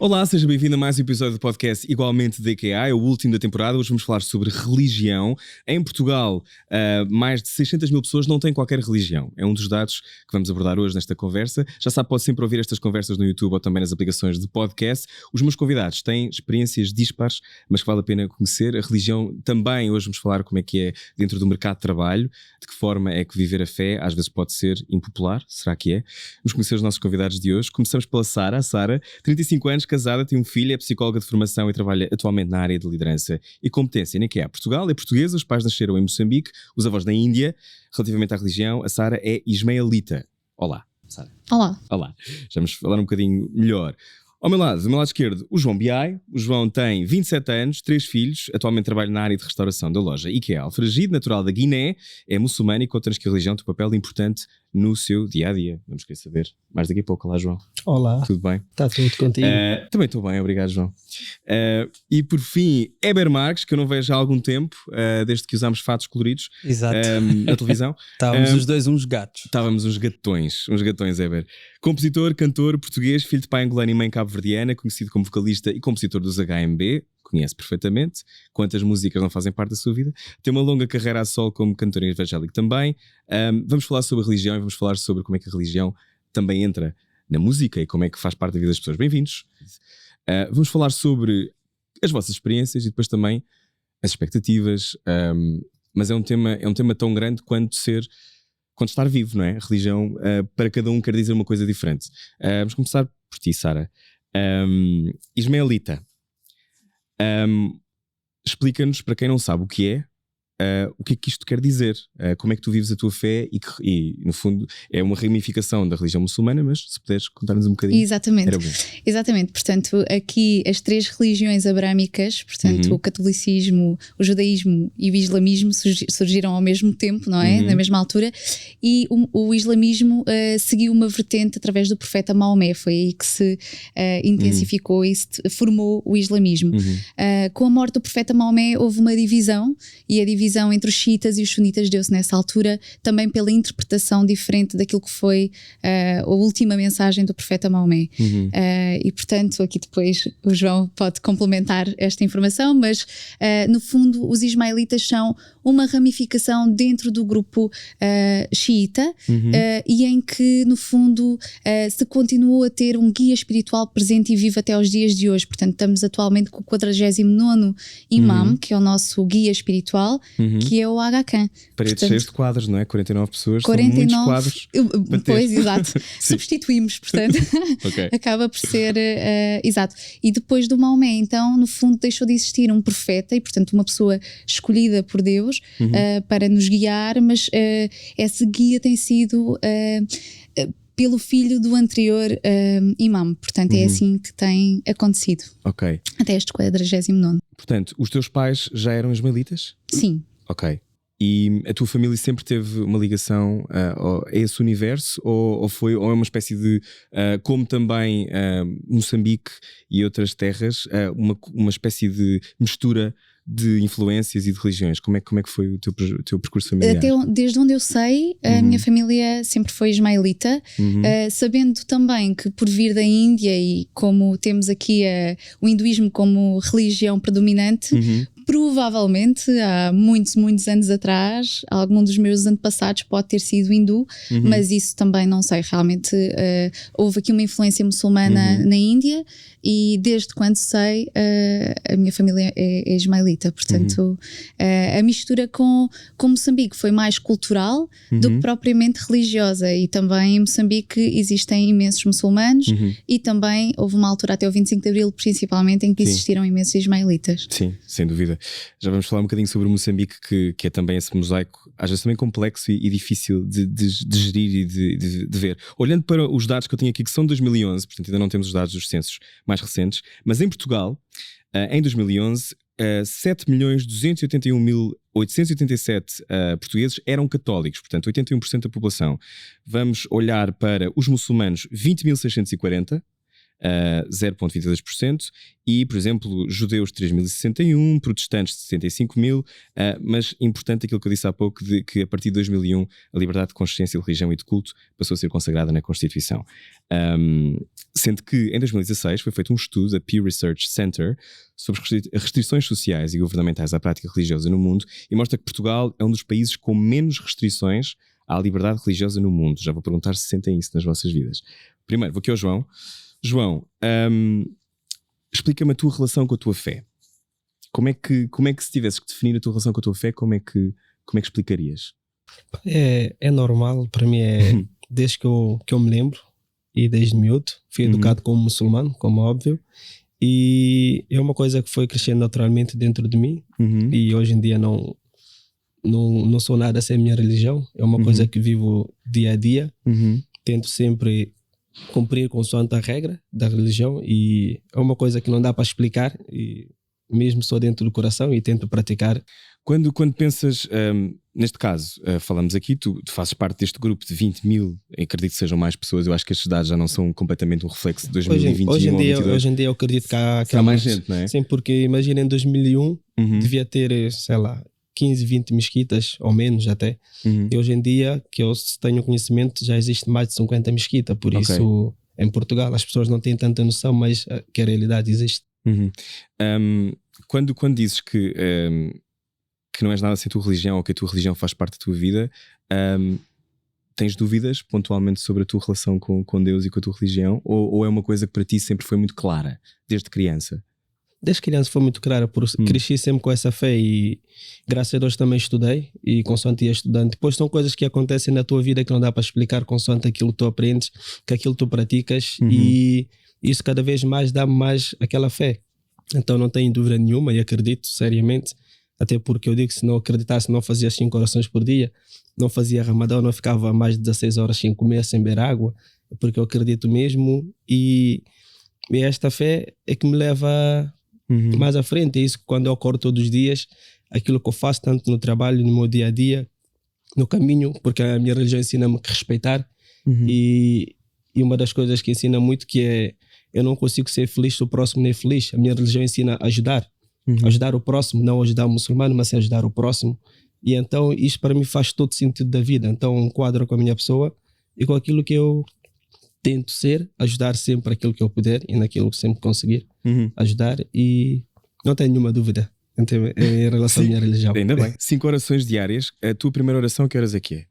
Olá, seja bem-vindo a mais um episódio do podcast igualmente DQA, é o último da temporada. Hoje vamos falar sobre religião. Em Portugal, mais de 600 mil pessoas não têm qualquer religião. É um dos dados que vamos abordar hoje nesta conversa. Já sabe, pode sempre ouvir estas conversas no YouTube ou também nas aplicações de podcast. Os meus convidados têm experiências dispares, mas que vale a pena conhecer. A religião também, hoje vamos falar como é que é dentro do mercado de trabalho, de que forma é que viver a fé às vezes pode ser impopular. Será que é? Vamos conhecer os nossos convidados de hoje. Começamos pela Sara. A Sara, 35 anos, casada, tem um filho, é psicóloga de formação e trabalha atualmente na área de liderança e competência na IKEA. Portugal é portuguesa, os pais nasceram em Moçambique, os avós na Índia. Relativamente à religião, a Sara é ismaelita. Olá, Sara. Olá. Olá. Já vamos falar um bocadinho melhor. Ao meu lado, do meu lado esquerdo, o João Biai. O João tem 27 anos, 3 filhos, atualmente trabalha na área de restauração da loja IKEA Alfragide, natural da Guiné, é muçulmano e conta-nos que a religião tem um papel importante no seu dia-a-dia. Vamos querer saber mais daqui a pouco. Olá, João. Olá. Tudo bem? Está tudo contigo? Também estou bem, obrigado, João. E por fim, Eber Marques, que eu não vejo há algum tempo, desde que usámos fatos coloridos. Exato. Na televisão. Estávamos os dois uns gatos. Estávamos uns gatões, Eber. Compositor, cantor, português, filho de pai angolano e mãe cabo-verdiana, conhecido como vocalista e compositor dos HMB, conhece perfeitamente. Quantas músicas não fazem parte da sua vida? Tem uma longa carreira a solo como cantor evangélico também. Vamos falar sobre a religião e vamos falar sobre como é que a religião também entra na música e como é que faz parte da vida das pessoas. Bem-vindos. Vamos falar sobre as vossas experiências e depois também as expectativas, mas é um tema tão grande quanto estar vivo, não é? A religião, para cada um, quer dizer uma coisa diferente. Vamos começar por ti, Sara. Ismaelita. Explica-nos, para quem não sabe o que é que isto quer dizer, como é que tu vives a tua fé e no fundo é uma ramificação da religião muçulmana, mas se puderes contar-nos um bocadinho. Exatamente. Era bom. Exatamente, portanto aqui as 3 religiões abrâmicas, portanto o catolicismo, o judaísmo e o islamismo surgiram ao mesmo tempo, não é? Na mesma altura, e o islamismo seguiu uma vertente através do profeta Maomé, foi aí que se intensificou e se formou o islamismo. Com a morte do profeta Maomé houve uma divisão, e a divisão entre os xiitas e os sunitas deu-se nessa altura também pela interpretação diferente daquilo que foi a última mensagem do profeta Maomé. E portanto aqui depois o João pode complementar esta informação, mas no fundo os ismaelitas são uma ramificação dentro do grupo xiita, e em que no fundo se continuou a ter um guia espiritual presente e vivo até aos dias de hoje. Portanto estamos atualmente com o 49º imam, que é o nosso guia espiritual, que é o Aga Khan. Paredes cheias de quadros, não é? 49 pessoas, 49, são muitos quadros. Pois, exato. Substituímos, portanto, Okay. acaba por ser exato. E depois do Maomé, então, no fundo, deixou de existir um profeta e, portanto, uma pessoa escolhida por Deus para nos guiar, mas esse guia tem sido pelo filho do anterior imam. Portanto, é assim que tem acontecido. Ok. Até este 49º. Portanto, os teus pais já eram ismaelitas? Sim. Ok. E a tua família sempre teve uma ligação a esse universo ou é uma espécie de, como também Moçambique e outras terras, uma espécie de mistura de influências e de religiões? Como é que foi o teu percurso familiar? Desde onde eu sei, a minha família sempre foi ismaelita, sabendo também que por vir da Índia e como temos aqui o hinduísmo como religião predominante, provavelmente há muitos anos atrás algum dos meus antepassados pode ter sido hindu, mas isso também não sei. Realmente houve aqui uma influência muçulmana na Índia e desde quando sei a minha família é ismaelita. Portanto a mistura com Moçambique foi mais cultural do que propriamente religiosa, e também em Moçambique existem imensos muçulmanos e também houve uma altura até o 25 de Abril principalmente em que existiram imensos ismaelitas. Sim, sem dúvida. Já vamos falar um bocadinho sobre Moçambique, que é também esse mosaico, às vezes também complexo e difícil de gerir e de ver. Olhando para os dados que eu tenho aqui, que são de 2011, portanto ainda não temos os dados dos censos mais recentes, mas em Portugal, em 2011, 7.281.887 portugueses eram católicos, portanto 81% da população. Vamos olhar para os muçulmanos, 20.640. 0,22%, e, por exemplo, judeus 3.061, protestantes 75.000, mas importante aquilo que eu disse há pouco, de que a partir de 2001 a liberdade de consciência, de religião e de culto passou a ser consagrada na Constituição. Sendo que em 2016 foi feito um estudo da Pew Research Center sobre restrições sociais e governamentais à prática religiosa no mundo, e mostra que Portugal é um dos países com menos restrições à liberdade religiosa no mundo. Já vou perguntar se sentem isso nas vossas vidas. Primeiro, vou aqui ao João. João, explica-me a tua relação com a tua fé. Como é que se tivesses que definir a tua relação com a tua fé, como é que explicarias? É normal, para mim desde que eu me lembro, e desde miúdo, fui educado como muçulmano, como óbvio, e é uma coisa que foi crescendo naturalmente dentro de mim, e hoje em dia não sou nada sem a minha religião, é uma coisa que vivo dia a dia, tento sempre cumprir consoante a regra da religião, e é uma coisa que não dá para explicar, e mesmo só dentro do coração, e tento praticar. Quando pensas, neste caso, falamos aqui, tu fazes parte deste grupo de 20.000, acredito que sejam mais pessoas, eu acho que estes dados já não são completamente um reflexo de 2021 hoje em ou 2022. Hoje em dia eu acredito que há mais gente, não é? Sim, porque imagina em 2001 devia ter, sei lá, 15, 20 mesquitas, ou menos até. E hoje em dia, que eu tenho conhecimento, já existe mais de 50 mesquitas, por isso em Portugal as pessoas não têm tanta noção, mas que a realidade existe. Quando dizes que não és nada sem a tua religião, ou que a tua religião faz parte da tua vida, tens dúvidas pontualmente sobre a tua relação com Deus e com a tua religião, ou é uma coisa que para ti sempre foi muito clara, desde criança? Desde criança foi muito clara, porque cresci sempre com essa fé, e graças a Deus também estudei, e consoante ia estudando. Depois são coisas que acontecem na tua vida que não dá para explicar, consoante aquilo que tu aprendes, que aquilo que tu praticas, e isso cada vez mais dá-me mais aquela fé. Então não tenho dúvida nenhuma, e acredito seriamente, até porque eu digo que se não acreditasse não fazia 5 orações por dia, não fazia ramadão, não ficava mais de 16 horas sem comer, sem beber água, porque eu acredito mesmo, e esta fé é que me leva mais à frente. É isso que quando eu acordo todos os dias, aquilo que eu faço tanto no trabalho, no meu dia a dia, no caminho, porque a minha religião ensina-me que respeitar, e uma das coisas que ensina muito que é, eu não consigo ser feliz se o próximo não é feliz. A minha religião ensina a ajudar, ajudar o próximo, não ajudar o muçulmano, mas sim ajudar o próximo. E então isto para mim faz todo sentido da vida. Então enquadro com a minha pessoa e com aquilo que eu tento ser, ajudar sempre aquilo que eu puder e naquilo que sempre conseguir ajudar, e não tenho nenhuma dúvida em relação à minha religião. Ainda bem. 5 orações diárias. A tua primeira oração, que horas é que é?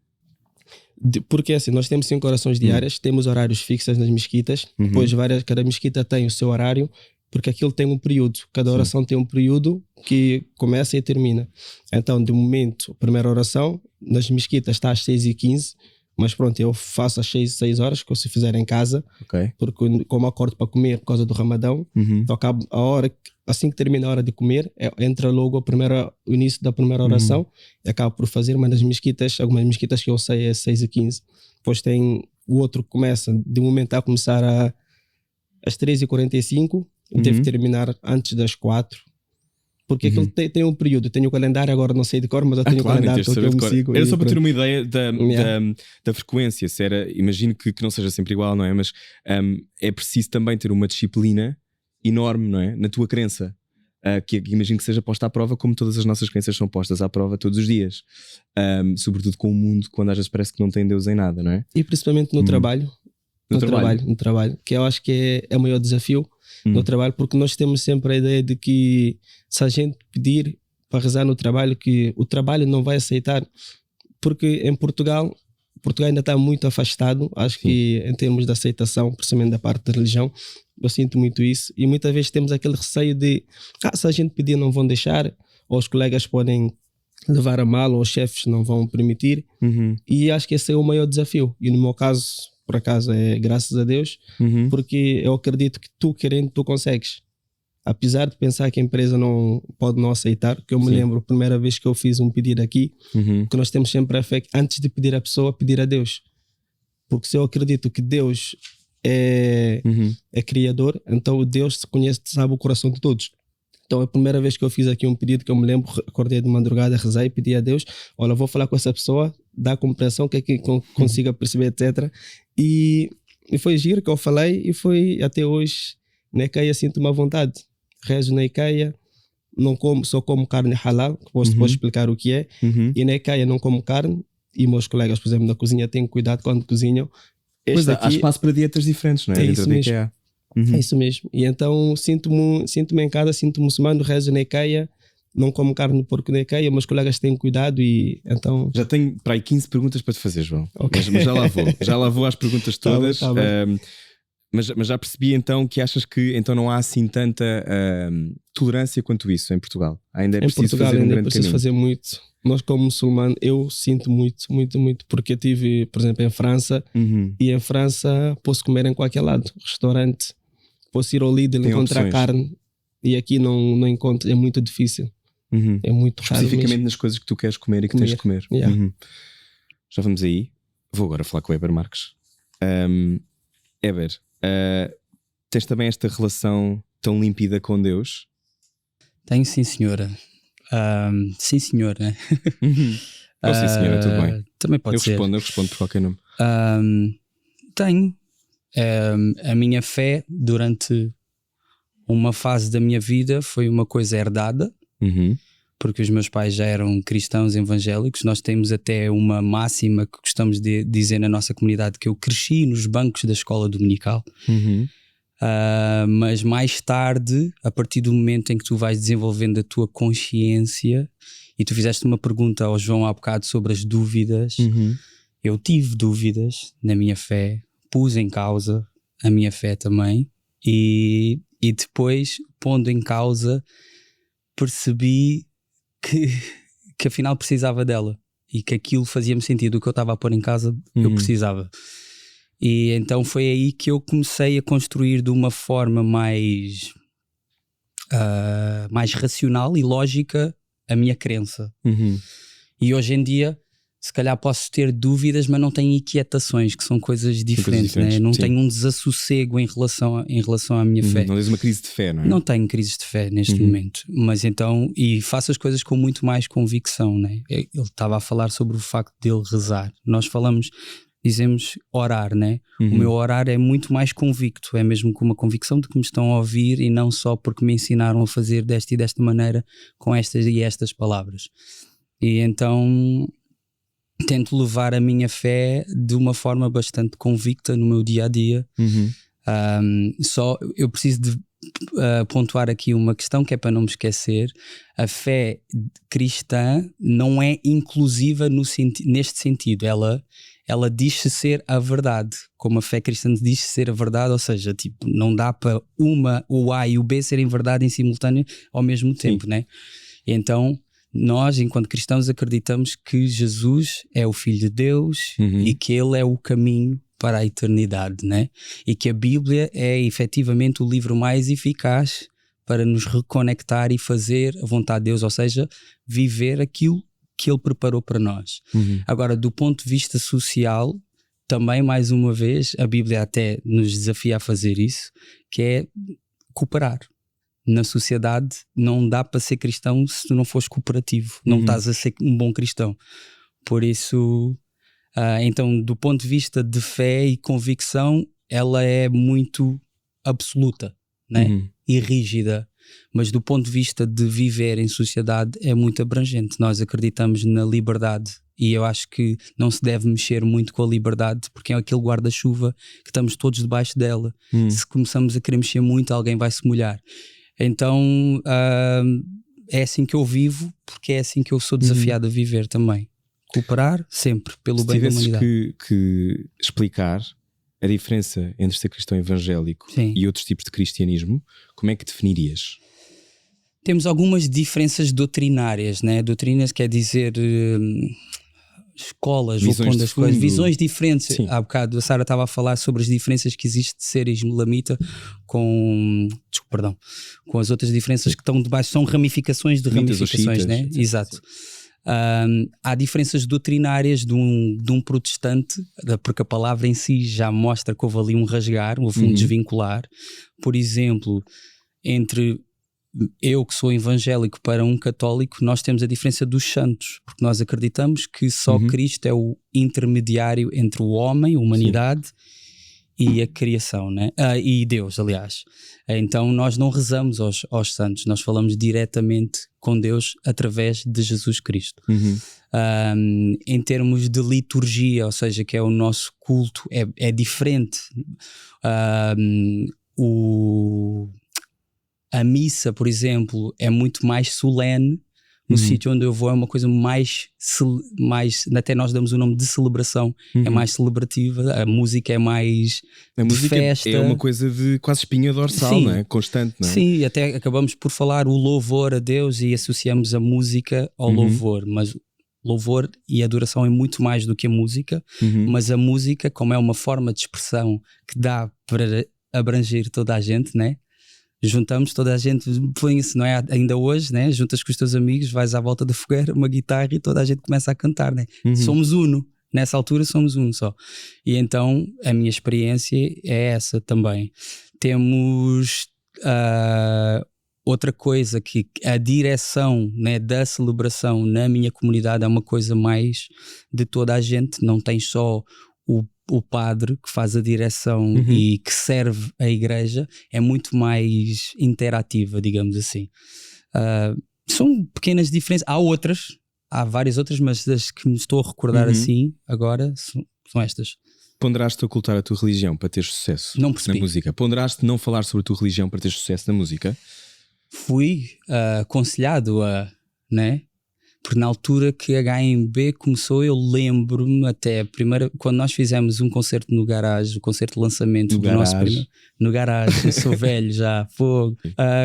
Porque assim, nós temos 5 orações diárias, temos horários fixos nas mesquitas, depois cada mesquita tem o seu horário, porque aquilo tem um período, cada oração tem um período que começa e termina. Então, de momento, a primeira oração nas mesquitas está às 6h15, mas pronto, eu faço às 6 horas, que eu se fizer em casa, porque como acordo para comer por causa do Ramadão, então acabo a hora, assim que termina a hora de comer, entra logo o início da primeira oração, e acabo por fazer, mas nas mesquitas, algumas mesquitas que eu sei é 6h15, depois tem o outro que começa, de momento a começar às 3h45, deve terminar antes das 4h, porque aquilo tem um período, tenho o calendário, agora não sei de cor, mas eu tenho o calendário que eu me sigo. Era só para ter uma ideia da frequência, se era, imagino que não seja sempre igual, não é? Mas é preciso também ter uma disciplina enorme, não é? Na tua crença, que imagino que seja posta à prova, como todas as nossas crenças são postas à prova todos os dias, sobretudo com o mundo, quando às vezes parece que não tem Deus em nada, não é? E principalmente no trabalho. No trabalho, que eu acho que é o maior desafio no trabalho, porque nós temos sempre a ideia de que se a gente pedir para rezar no trabalho, que o trabalho não vai aceitar, porque em Portugal ainda está muito afastado, acho que em termos de aceitação, principalmente da parte da religião, eu sinto muito isso, e muitas vezes temos aquele receio de se a gente pedir não vão deixar, ou os colegas podem levar a mal, ou os chefes não vão permitir, e acho que esse é o maior desafio, e no meu caso, por acaso, é graças a Deus, porque eu acredito que tu querendo, tu consegues. Apesar de pensar que a empresa pode não aceitar, que eu me lembro a primeira vez que eu fiz um pedido aqui, que nós temos sempre a fé, antes de pedir à pessoa, pedir a Deus. Porque se eu acredito que Deus é criador, então Deus conhece, sabe o coração de todos. Então a primeira vez que eu fiz aqui um pedido, que eu me lembro, acordei de madrugada, rezei e pedi a Deus, olha, vou falar com essa pessoa, dá a compreensão, que é que consiga perceber, etc. E E foi giro que eu falei e foi até hoje. Na IKEA sinto-me à vontade. Rezo na IKEA, não como, só como carne halal, que posso depois explicar o que é. E na IKEA não como carne. E meus colegas, por exemplo, na cozinha têm cuidado quando cozinham. Pois há espaço para dietas diferentes, não é? É isso mesmo. É isso mesmo. E então sinto-me em casa, sinto-me muçulmano, rezo na IKEA. Não como carne de porco na IKEA, meus colegas têm cuidado e então... Já tenho para aí 15 perguntas para te fazer, João. Okay. Mas já lá vou às perguntas todas. Tá bem. Mas já percebi então que achas que então não há assim tanta tolerância quanto isso em Portugal. Ainda é preciso fazer um grande caminho. Fazer muito. Nós como muçulmanos, eu sinto muito, porque eu estive, por exemplo, em França e em França posso comer em qualquer lado, restaurante, posso ir ao Lidl e encontrar carne e aqui não encontro, é muito difícil. É muito raro. Especificamente nas coisas que tu queres comer e que tens de comer. Já vamos aí. Vou agora falar com o Eber Marques. Eber, tens também esta relação tão límpida com Deus? Tenho, sim, senhora. Sim, senhor, né? Ou sim, senhora, tudo bem. Também pode ser. Eu respondo por qualquer nome. Tenho. A minha fé durante uma fase da minha vida foi uma coisa herdada. Porque os meus pais já eram cristãos evangélicos. Nós temos até uma máxima que gostamos de dizer na nossa comunidade, que eu cresci nos bancos da escola dominical. Mas mais tarde, a partir do momento em que tu vais desenvolvendo a tua consciência, e tu fizeste uma pergunta ao João há bocado sobre as dúvidas, eu tive dúvidas na minha fé, pus em causa a minha fé também, e depois, pondo em causa, percebi que afinal precisava dela e que aquilo fazia-me sentido. O que eu estava a pôr em casa eu precisava, e então foi aí que eu comecei a construir de uma forma mais racional e lógica a minha crença. E hoje em dia se calhar posso ter dúvidas, mas não tenho inquietações, que são coisas diferentes, né? Não tenho um desassossego em relação à minha fé. Não tens uma crise de fé, não é? Não tenho crises de fé neste momento, mas então, e faço as coisas com muito mais convicção, né? Ele estava a falar sobre o facto dele rezar. Nós dizemos orar, né? O meu orar é muito mais convicto, é mesmo com uma convicção de que me estão a ouvir e não só porque me ensinaram a fazer desta e desta maneira, com estas e estas palavras. E então tento levar a minha fé de uma forma bastante convicta no meu dia a dia. Só eu preciso de pontuar aqui uma questão que é para não me esquecer: a fé cristã não é inclusiva neste sentido. Ela diz-se ser a verdade, como a fé cristã diz-se ser a verdade, ou seja, tipo, não dá para o A e o B serem verdade em simultâneo ao mesmo tempo, né? Então nós, enquanto cristãos, acreditamos que Jesus é o Filho de Deus e que Ele é o caminho para a eternidade, né? E que a Bíblia é efetivamente o livro mais eficaz para nos reconectar e fazer a vontade de Deus, ou seja, viver aquilo que Ele preparou para nós. Agora, do ponto de vista social, também, mais uma vez, a Bíblia até nos desafia a fazer isso, que é cooperar. Na sociedade não dá para ser cristão se tu não fores cooperativo, não estás a ser um bom cristão. Por isso, então, do ponto de vista de fé e convicção, ela é muito absoluta, né? E rígida, mas do ponto de vista de viver em sociedade é muito abrangente. Nós acreditamos na liberdade e eu acho que não se deve mexer muito com a liberdade, porque é aquele guarda-chuva que estamos todos debaixo dela. Se começamos a querer mexer muito, alguém vai se molhar. Então é assim que eu vivo, porque é assim que eu sou desafiado a viver também. Cooperar sempre pelo bem da humanidade. Se tivesses que explicar a diferença entre ser cristão evangélico e outros tipos de cristianismo, como é que definirias? Temos algumas diferenças doutrinárias, né? Doutrinas quer dizer escolas, visões diferentes. Sim. Há bocado a Sara estava a falar sobre as diferenças que existe de ser islamita com as outras diferenças que estão debaixo, são ramificações de ramificações, né? Exato. Há diferenças doutrinárias de um protestante, porque a palavra em si já mostra que houve ali um rasgar, houve um desvincular. Por exemplo, entre eu que sou evangélico para um católico, nós temos a diferença dos santos, porque nós acreditamos que só Cristo é o intermediário entre o homem, a humanidade, e a criação, né? E Deus, aliás. Então nós não rezamos aos santos, nós falamos diretamente com Deus através de Jesus Cristo. Em termos de liturgia, ou seja, que é o nosso culto, é diferente. A missa, por exemplo, é muito mais solene. No sítio onde eu vou é uma coisa mais, até nós damos o nome de celebração, é mais celebrativa, a música é mais de festa. É uma coisa de quase espinha dorsal, sim, não é? Constante, não é? Sim, e até acabamos por falar o louvor a Deus e associamos a música ao louvor, mas louvor e adoração é muito mais do que a música, mas a música, como é uma forma de expressão que dá para abranger toda a gente, né? Juntamos toda a gente, põe-se, não é? Ainda hoje, né? Juntas com os teus amigos, vais à volta da fogueira, uma guitarra e toda a gente começa a cantar, né? Somos uno, nessa altura somos uno só. E então a minha experiência é essa também. Temos outra coisa, que a direção, né, da celebração na minha comunidade é uma coisa mais de toda a gente, não tem só o padre que faz a direção e que serve a igreja, é muito mais interativa, digamos assim. São pequenas diferenças, há várias outras, mas das que me estou a recordar assim agora são estas. Ponderaste ocultar a tua religião para ter sucesso não percebi. Na música? Ponderaste não falar sobre a tua religião para ter sucesso na música? Fui aconselhado a, né? Porque na altura que a HMB começou, eu lembro-me até quando nós fizemos um concerto no Garage, o concerto de lançamento do nosso primeiro. No Garage, eu sou velho já, fogo.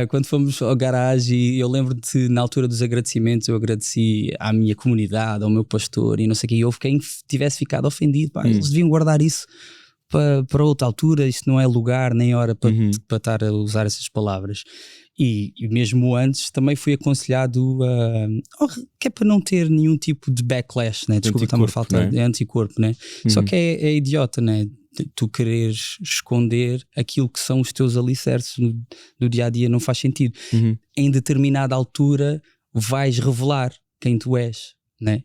Quando fomos ao Garage, e eu lembro-te, na altura dos agradecimentos, eu agradeci à minha comunidade, ao meu pastor e não sei o que, e houve quem tivesse ficado ofendido. Eles deviam guardar isso para outra altura, isto não é lugar nem hora para estar a usar essas palavras. E mesmo antes também fui aconselhado que é para não ter nenhum tipo de backlash, né? Desculpa, está-me a faltar, é anticorpo, né? Só que é idiota, né? Tu quereres esconder aquilo que são os teus alicerces do dia a dia, não faz sentido. Em determinada altura vais revelar quem tu és, né?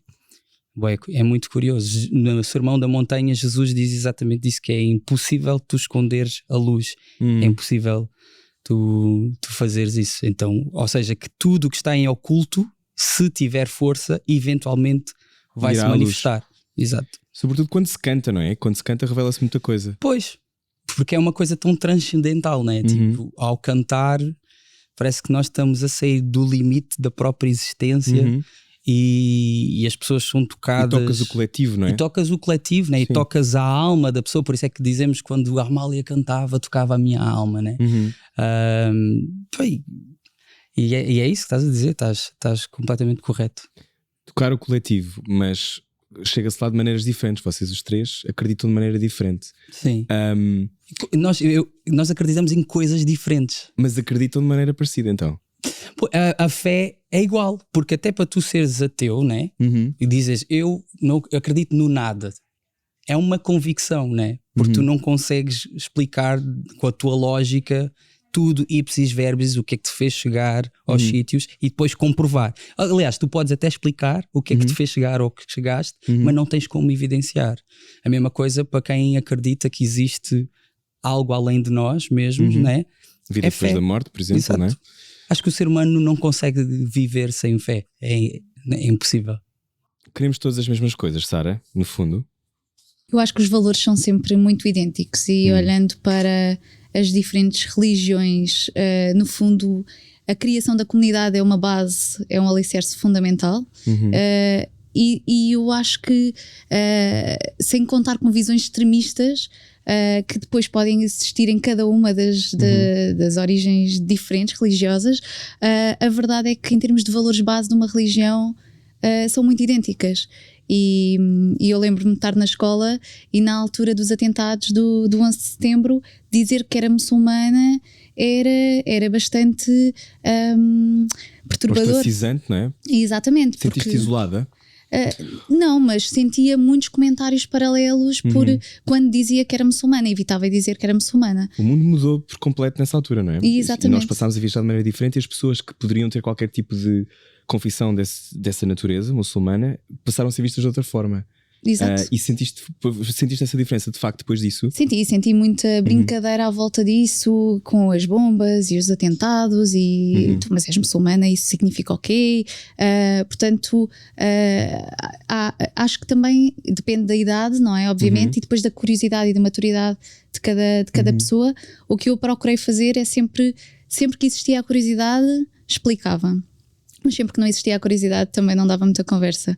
É muito curioso. No Sermão da Montanha, Jesus diz exatamente isso, que é impossível tu esconderes a luz, é impossível tu fazeres isso. Então, ou seja, que tudo o que está em oculto, se tiver força, eventualmente vai se manifestar. Exato. Sobretudo quando se canta, não é? Quando se canta revela-se muita coisa. Pois, porque é uma coisa tão transcendental, não é? Tipo, ao cantar parece que nós estamos a sair do limite da própria existência e as pessoas são tocadas. E tocas o coletivo, não é? E tocas o coletivo, né? E tocas a alma da pessoa, por isso é que dizemos quando a Amália cantava, tocava a minha alma, né? E é isso que estás a dizer, estás completamente correto. Tocar o coletivo, mas chega-se lá de maneiras diferentes. Vocês os três acreditam de maneira diferente. Sim. Nós acreditamos em coisas diferentes. Mas acreditam de maneira parecida, então? A fé é igual, porque até para tu seres ateu, né? E dizes, eu não acredito no nada, é uma convicção, né? Porque tu não consegues explicar com a tua lógica tudo ipsis verbis o que é que te fez chegar aos sítios e depois comprovar. Aliás, tu podes até explicar o que é que te fez chegar ao que chegaste, mas não tens como evidenciar. A mesma coisa para quem acredita que existe algo além de nós mesmos, né? Vida depois da morte, por exemplo. Exato. Né? Acho que o ser humano não consegue viver sem fé. É impossível. Queremos todas as mesmas coisas, Sara, no fundo. Eu acho que os valores são sempre muito idênticos e olhando para as diferentes religiões, no fundo a criação da comunidade é uma base, é um alicerce fundamental. E eu acho que sem contar com visões extremistas que depois podem existir em cada uma das origens diferentes religiosas, a verdade é que em termos de valores base de uma religião são muito idênticas. E eu lembro-me de estar na escola e na altura dos atentados do 11 de setembro dizer que era muçulmana era bastante perturbador. Ostracizante, não é? Exatamente. Sentiste isolada? Não, mas sentia muitos comentários paralelos por quando dizia que era muçulmana, evitava dizer que era muçulmana. O mundo mudou por completo nessa altura, não é? Exatamente. E nós passámos a viajar de maneira diferente e as pessoas que poderiam ter qualquer tipo de confissão dessa natureza muçulmana passaram a ser vistas de outra forma. Exato. E sentiste essa diferença de facto depois disso? Senti muita brincadeira à volta disso, com as bombas e os atentados, e tu, mas és muçulmana, isso significa o quê? Portanto, acho que também depende da idade, não é? Obviamente, e depois da curiosidade e da maturidade de cada pessoa. O que eu procurei fazer é sempre que existia a curiosidade, explicava. Mas sempre que não existia a curiosidade também não dava muita conversa.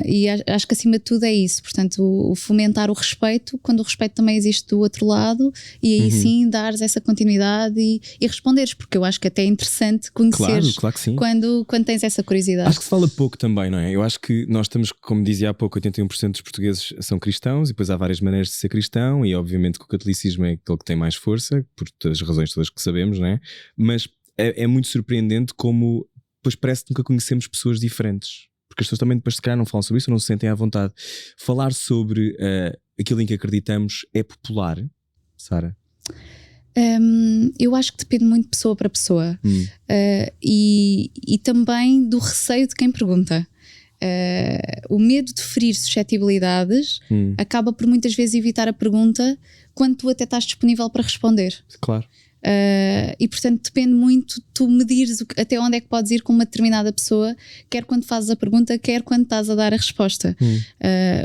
E acho que acima de tudo é isso. Portanto, o fomentar o respeito, quando o respeito também existe do outro lado, e aí sim dares essa continuidade e responderes, porque eu acho que até é interessante conheceres claro que sim. quando tens essa curiosidade. Acho que se fala pouco também, não é? Eu acho que nós estamos, como dizia há pouco, 81% dos portugueses são cristãos, e depois há várias maneiras de ser cristão, e obviamente que o catolicismo é aquele que tem mais força, por todas as razões todas que sabemos, não é? Mas é muito surpreendente como depois parece que nunca conhecemos pessoas diferentes, porque as pessoas também depois se calhar não falam sobre isso ou não se sentem à vontade. Falar sobre aquilo em que acreditamos é popular, Sara? Eu acho que depende muito de pessoa para pessoa, e também do receio de quem pergunta. O medo de ferir suscetibilidades acaba por muitas vezes evitar a pergunta quando tu até estás disponível para responder. Claro. E portanto depende muito tu medires até onde é que podes ir com uma determinada pessoa, quer quando fazes a pergunta, quer quando estás a dar a resposta.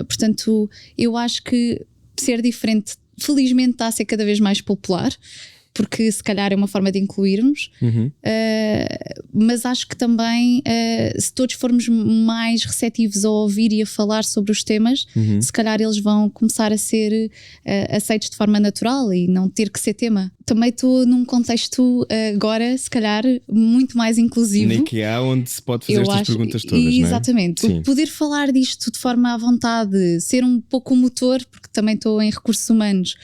Portanto, eu acho que ser diferente felizmente está a ser cada vez mais popular, porque se calhar é uma forma de incluirmos, mas acho que também se todos formos mais receptivos a ouvir e a falar sobre os temas, se calhar eles vão começar a ser aceitos de forma natural e não ter que ser tema. Também estou num contexto agora, se calhar, muito mais inclusivo. Nem que há onde se pode fazer estas perguntas todas, não é? Exatamente. O poder falar disto de forma à vontade, ser um pouco o motor, porque também estou em recursos humanos,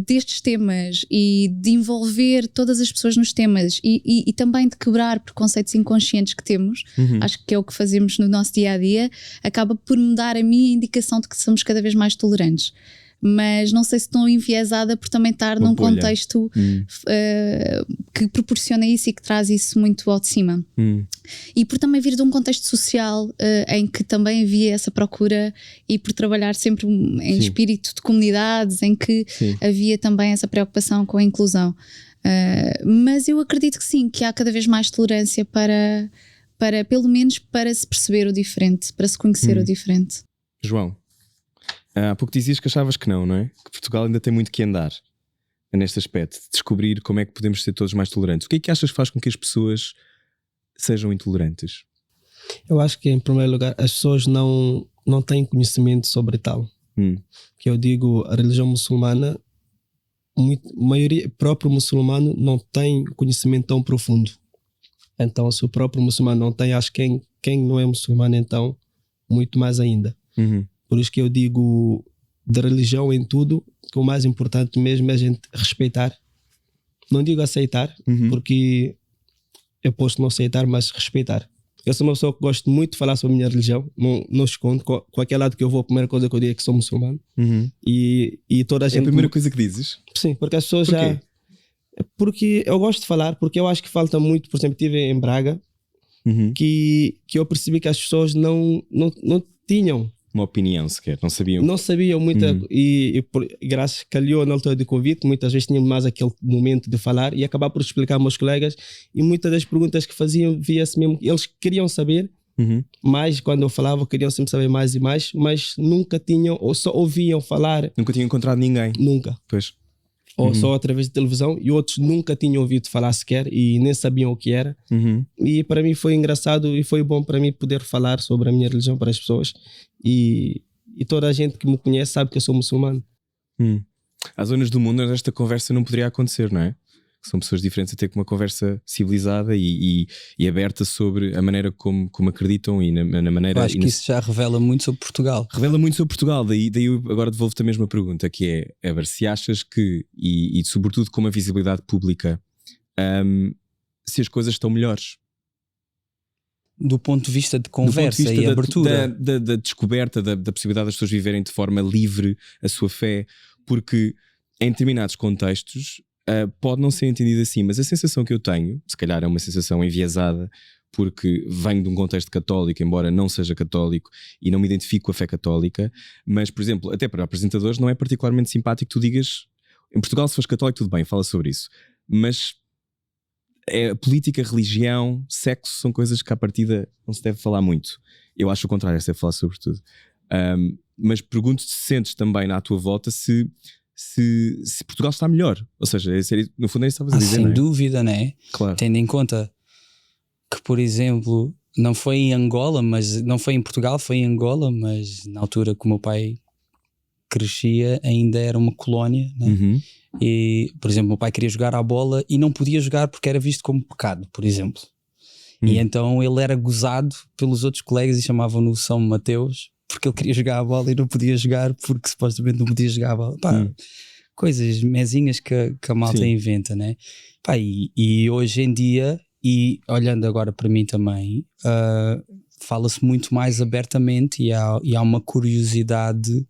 destes temas e de envolver todas as pessoas nos temas e também de quebrar preconceitos inconscientes que temos, acho que é o que fazemos no nosso dia-a-dia, acaba por me dar a minha indicação de que somos cada vez mais tolerantes. Mas não sei se estou enviesada por também estar num contexto que proporciona isso e que traz isso muito ao de cima. E por também vir de um contexto social em que também havia essa procura, e por trabalhar sempre em espírito de comunidades, em que havia também essa preocupação com a inclusão. Mas eu acredito que sim, que há cada vez mais tolerância para pelo menos para se perceber o diferente, para se conhecer o diferente. João, há pouco dizias que achavas que não é? Que Portugal ainda tem muito que andar neste aspecto, de descobrir como é que podemos ser todos mais tolerantes. O que é que achas que faz com que as pessoas sejam intolerantes? Eu acho que, em primeiro lugar, as pessoas não têm conhecimento sobre tal. Que eu digo, a religião muçulmana, a maioria, próprio muçulmano não tem conhecimento tão profundo. Então, se o próprio muçulmano não tem, acho que quem não é muçulmano, então, muito mais ainda. Por isso que eu digo, de religião em tudo, que o mais importante mesmo é a gente respeitar. Não digo aceitar, porque eu posso não aceitar, mas respeitar. Eu sou uma pessoa que gosto muito de falar sobre a minha religião, não escondo. Qualquer lado que eu vou, a primeira coisa que eu digo é que sou muçulmano. E toda a gente... É a primeira coisa que dizes? Sim, porque as pessoas já... Porque eu gosto de falar, porque eu acho que falta muito. Por exemplo, estive em Braga, que eu percebi que as pessoas não tinham uma opinião sequer, não sabiam. Não sabiam muita, e graças calhou na altura de Covid, muitas vezes tinham mais aquele momento de falar e acabar por explicar aos meus colegas, e muitas das perguntas que faziam via-se mesmo, eles queriam saber, mas quando eu falava queriam sempre saber mais e mais, mas nunca tinham, ou só ouviam falar. Nunca tinham encontrado ninguém. Nunca. Pois. Ou só através de televisão, e outros nunca tinham ouvido falar sequer e nem sabiam o que era. E para mim foi engraçado e foi bom para mim poder falar sobre a minha religião para as pessoas, e toda a gente que me conhece sabe que eu sou muçulmano. Há zonas do mundo onde esta conversa não poderia acontecer, não é? São pessoas diferentes a ter uma conversa civilizada e aberta sobre a maneira como acreditam e na maneira... Eu acho que isso já revela muito sobre Portugal. Revela muito sobre Portugal, daí eu agora devolvo-te a mesma pergunta, que é, Eber, se achas que, e sobretudo com uma visibilidade pública, se as coisas estão melhores? Do ponto de vista de conversa e abertura. Da descoberta, da possibilidade das pessoas viverem de forma livre a sua fé, porque em determinados contextos... pode não ser entendido assim, mas a sensação que eu tenho, se calhar é uma sensação enviesada porque venho de um contexto católico, embora não seja católico e não me identifico com a fé católica, mas, por exemplo, até para apresentadores não é particularmente simpático que tu digas, em Portugal se fores católico tudo bem, fala sobre isso, mas política, religião, sexo são coisas que à partida não se deve falar muito. Eu acho o contrário, se deve falar sobre tudo. Mas pergunto-te se sentes também na tua volta se Portugal está melhor, ou seja, no fundo é isso que estavas a dizer, sem não é? dúvida, né? Claro. Tendo em conta que, por exemplo, não foi em Angola, mas não foi em Portugal, foi em Angola, mas na altura que o meu pai crescia ainda era uma colónia, né? Uhum. E, por exemplo, o meu pai queria jogar à bola e não podia jogar porque era visto como pecado, por exemplo. E então ele era gozado pelos outros colegas e chamavam-no São Mateus porque ele queria jogar a bola e não podia jogar porque supostamente não podia jogar a bola. Pá, coisas mezinhas que a malta inventa, né? Pá, e hoje em dia, e olhando agora para mim também, fala-se muito mais abertamente e há uma curiosidade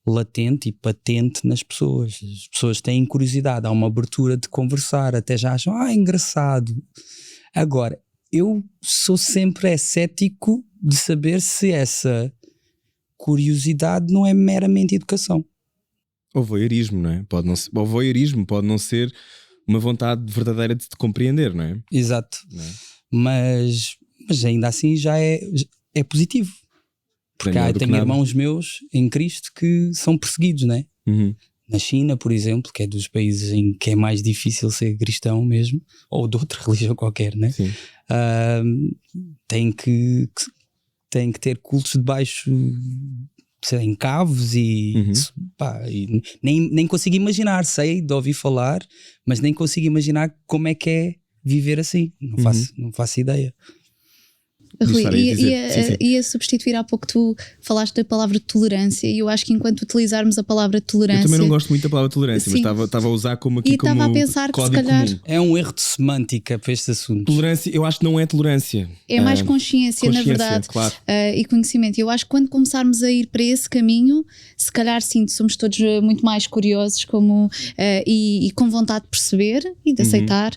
latente e patente nas pessoas. As pessoas têm curiosidade, há uma abertura de conversar, até já acham, engraçado. Agora, eu sou sempre cético de saber se essa curiosidade não é meramente educação. Ou voyeurismo, não é? O voyeurismo pode não ser uma vontade verdadeira de te compreender, não é? Exato. Não é? Mas ainda assim já é positivo. Porque tenho irmãos meus em Cristo que são perseguidos, não é? Na China, por exemplo, que é dos países em que é mais difícil ser cristão mesmo, ou de outra religião qualquer, né? Tem que ter cultos debaixo, sei lá, em caves e nem consigo imaginar, sei de ouvir falar, mas nem consigo imaginar como é que é viver assim, não faço ideia. Rui, ia substituir, há pouco tu falaste da palavra tolerância e eu acho que enquanto utilizarmos a palavra tolerância... Eu também não gosto muito da palavra tolerância, mas estava a usar como aqui como a pensar que se calhar comum. É um erro de semântica para este assunto. Tolerância, eu acho que não é tolerância. É mais consciência, na verdade, claro. E conhecimento. Eu acho que quando começarmos a ir para esse caminho, se calhar sim, somos todos muito mais curiosos e com vontade de perceber e de aceitar,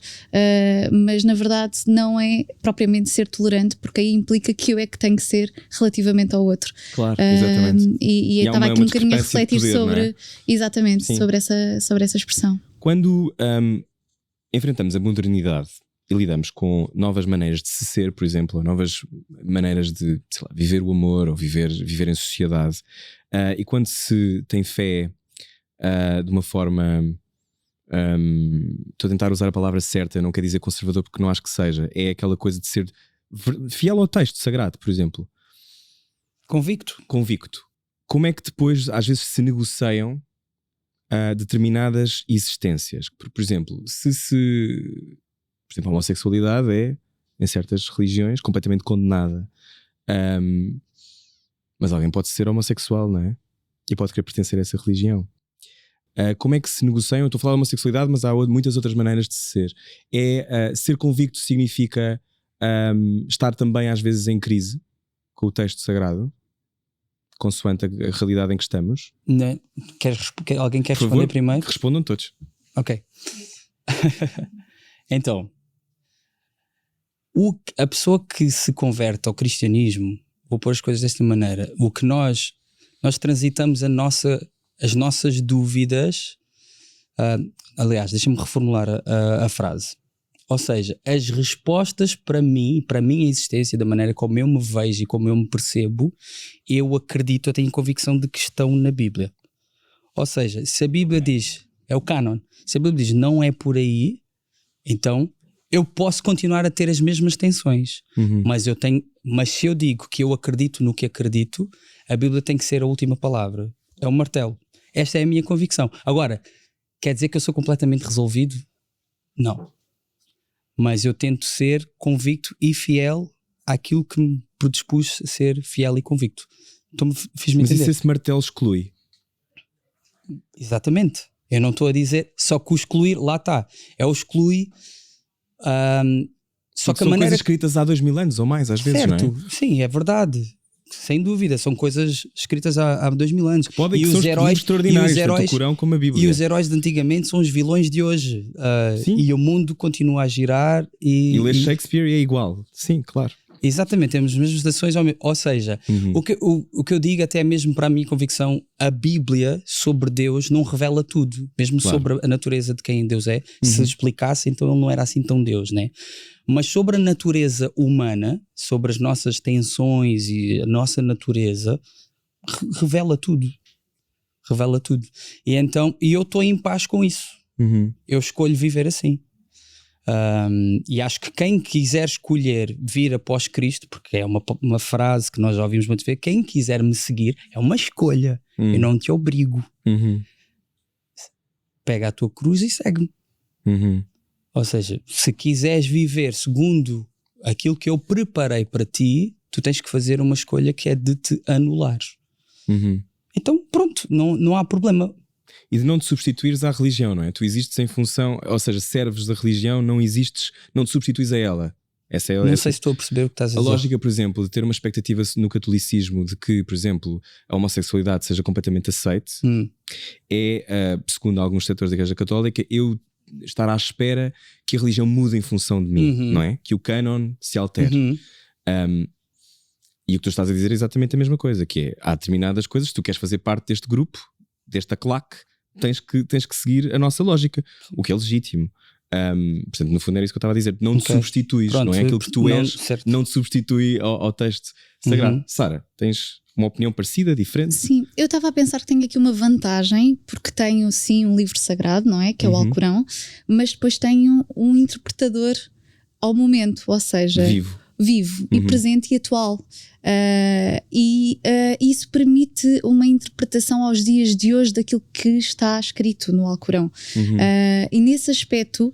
mas na verdade não é propriamente ser tolerante, porque aí implica que eu é que tenho que ser relativamente ao outro. Claro, exatamente. E estava aqui um bocadinho a refletir sobre, exatamente, Sim. sobre essa expressão. Quando enfrentamos a modernidade e lidamos com novas maneiras de se ser, por exemplo, ou novas maneiras de, sei lá, viver o amor ou viver em sociedade, e quando se tem fé de uma forma... estou a tentar usar a palavra certa, não quer dizer conservador porque não acho que seja, é aquela coisa de ser fiel ao texto sagrado, por exemplo. Convicto. Como é que depois às vezes se negociam determinadas existências? Por exemplo, por exemplo, a homossexualidade é, em certas religiões, completamente condenada. Mas alguém pode ser homossexual, não é? E pode querer pertencer a essa religião. Como é que se negociam? Eu estou a falar de homossexualidade, mas há muitas outras maneiras de ser. Ser convicto significa estar também às vezes em crise com o texto sagrado, consoante a realidade em que estamos. Não, alguém quer responder primeiro? Respondam todos. Ok. Então, a pessoa que se converte ao cristianismo, vou pôr as coisas desta maneira, o que nós transitamos as nossas dúvidas, aliás, deixa-me reformular a frase. Ou seja, as respostas para mim, para a minha existência, da maneira como eu me vejo e como eu me percebo, eu acredito, eu tenho convicção de que estão na Bíblia. Ou seja, se a Bíblia diz, é o cânon, se a Bíblia diz não é por aí, então eu posso continuar a ter as mesmas tensões. Mas se eu digo que eu acredito no que acredito, a Bíblia tem que ser a última palavra. É um martelo. Esta é a minha convicção. Agora, quer dizer que eu sou completamente resolvido? Não. Mas eu tento ser convicto e fiel àquilo que me predispus a ser fiel e convicto. Então fiz-me entender. Mas esse martelo exclui? Exatamente. Eu não estou a dizer só que o excluir, lá está. É o exclui. Só que são coisas escritas há 2000 anos ou mais, às vezes, certo, não é? Sim, é verdade. sem dúvida, são coisas escritas há 2000 anos. Podem que são heróis extraordinários, tanto o Corão como a Bíblia. E os heróis de antigamente são os vilões de hoje. E o mundo continua a girar. E ler Shakespeare é igual. Sim, claro. Exatamente, temos as mesmas ações, ou seja, o que eu digo até mesmo para a minha convicção, a Bíblia sobre Deus não revela tudo, mesmo sobre a natureza de quem Deus é. Se explicasse, então ele não era assim tão Deus, né? Mas sobre a natureza humana, sobre as nossas tensões e a nossa natureza, revela tudo. Revela tudo. E então, eu estou em paz com isso. Eu escolho viver assim. E acho que quem quiser escolher vir após Cristo, porque é uma frase que nós já ouvimos muito ver, quem quiser me seguir é uma escolha, eu não te obrigo. Pega a tua cruz e segue-me. Ou seja, se quiseres viver segundo aquilo que eu preparei para ti, tu tens que fazer uma escolha que é de te anular. Então pronto, não há problema. E de não te substituires à religião, não é? Tu existes em função, ou seja, serves da religião, não existes, não te substituis a ela. Essa é, não sei se estou a perceber o que estás a dizer. A lógica, por exemplo, de ter uma expectativa no catolicismo de que, por exemplo, a homossexualidade seja completamente aceite, é, segundo alguns setores da Igreja Católica, eu estar à espera que a religião mude em função de mim, não é? Que o cânon se altere. E o que tu estás a dizer é exatamente a mesma coisa, que é, há determinadas coisas, se tu queres fazer parte deste grupo, desta claque, tens que seguir a nossa lógica, o que é legítimo. Portanto, no fundo era isso que eu estava a dizer, não te substituis, não é? Aquilo que tu és não te substitui ao texto sagrado. Sara, tens uma opinião parecida, diferente? Sim, eu estava a pensar que tenho aqui uma vantagem, porque tenho sim um livro sagrado, não é? Que é o Alcorão, mas depois tenho um interpretador ao momento, ou seja, vivo e presente e atual. Isso permite uma interpretação aos dias de hoje daquilo que está escrito no Alcorão. E nesse aspecto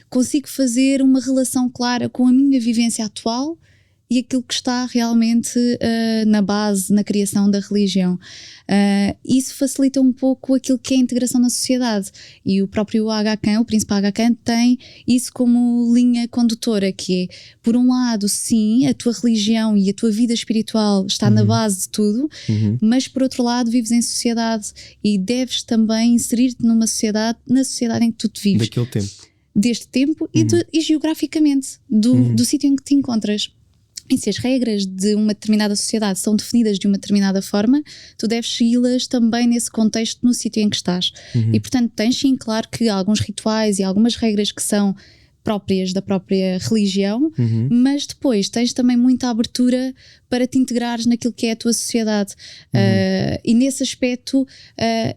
consigo fazer uma relação clara com a minha vivência atual e aquilo que está realmente na base, na criação da religião. Isso facilita um pouco aquilo que é a integração na sociedade, e o próprio Aga Khan, o príncipe Aga Khan, tem isso como linha condutora, que é, por um lado, sim, a tua religião e a tua vida espiritual está na base de tudo, mas por outro lado vives em sociedade e deves também inserir-te numa sociedade, na sociedade em que tu te vives. Daquele tempo. Deste tempo e geograficamente, do sítio em que te encontras. E se as regras de uma determinada sociedade são definidas de uma determinada forma, tu deves segui-las também nesse contexto, no sítio em que estás. E portanto tens sim, claro, que há alguns rituais e algumas regras que são próprias da própria religião, mas depois tens também muita abertura para te integrares naquilo que é a tua sociedade. E nesse aspecto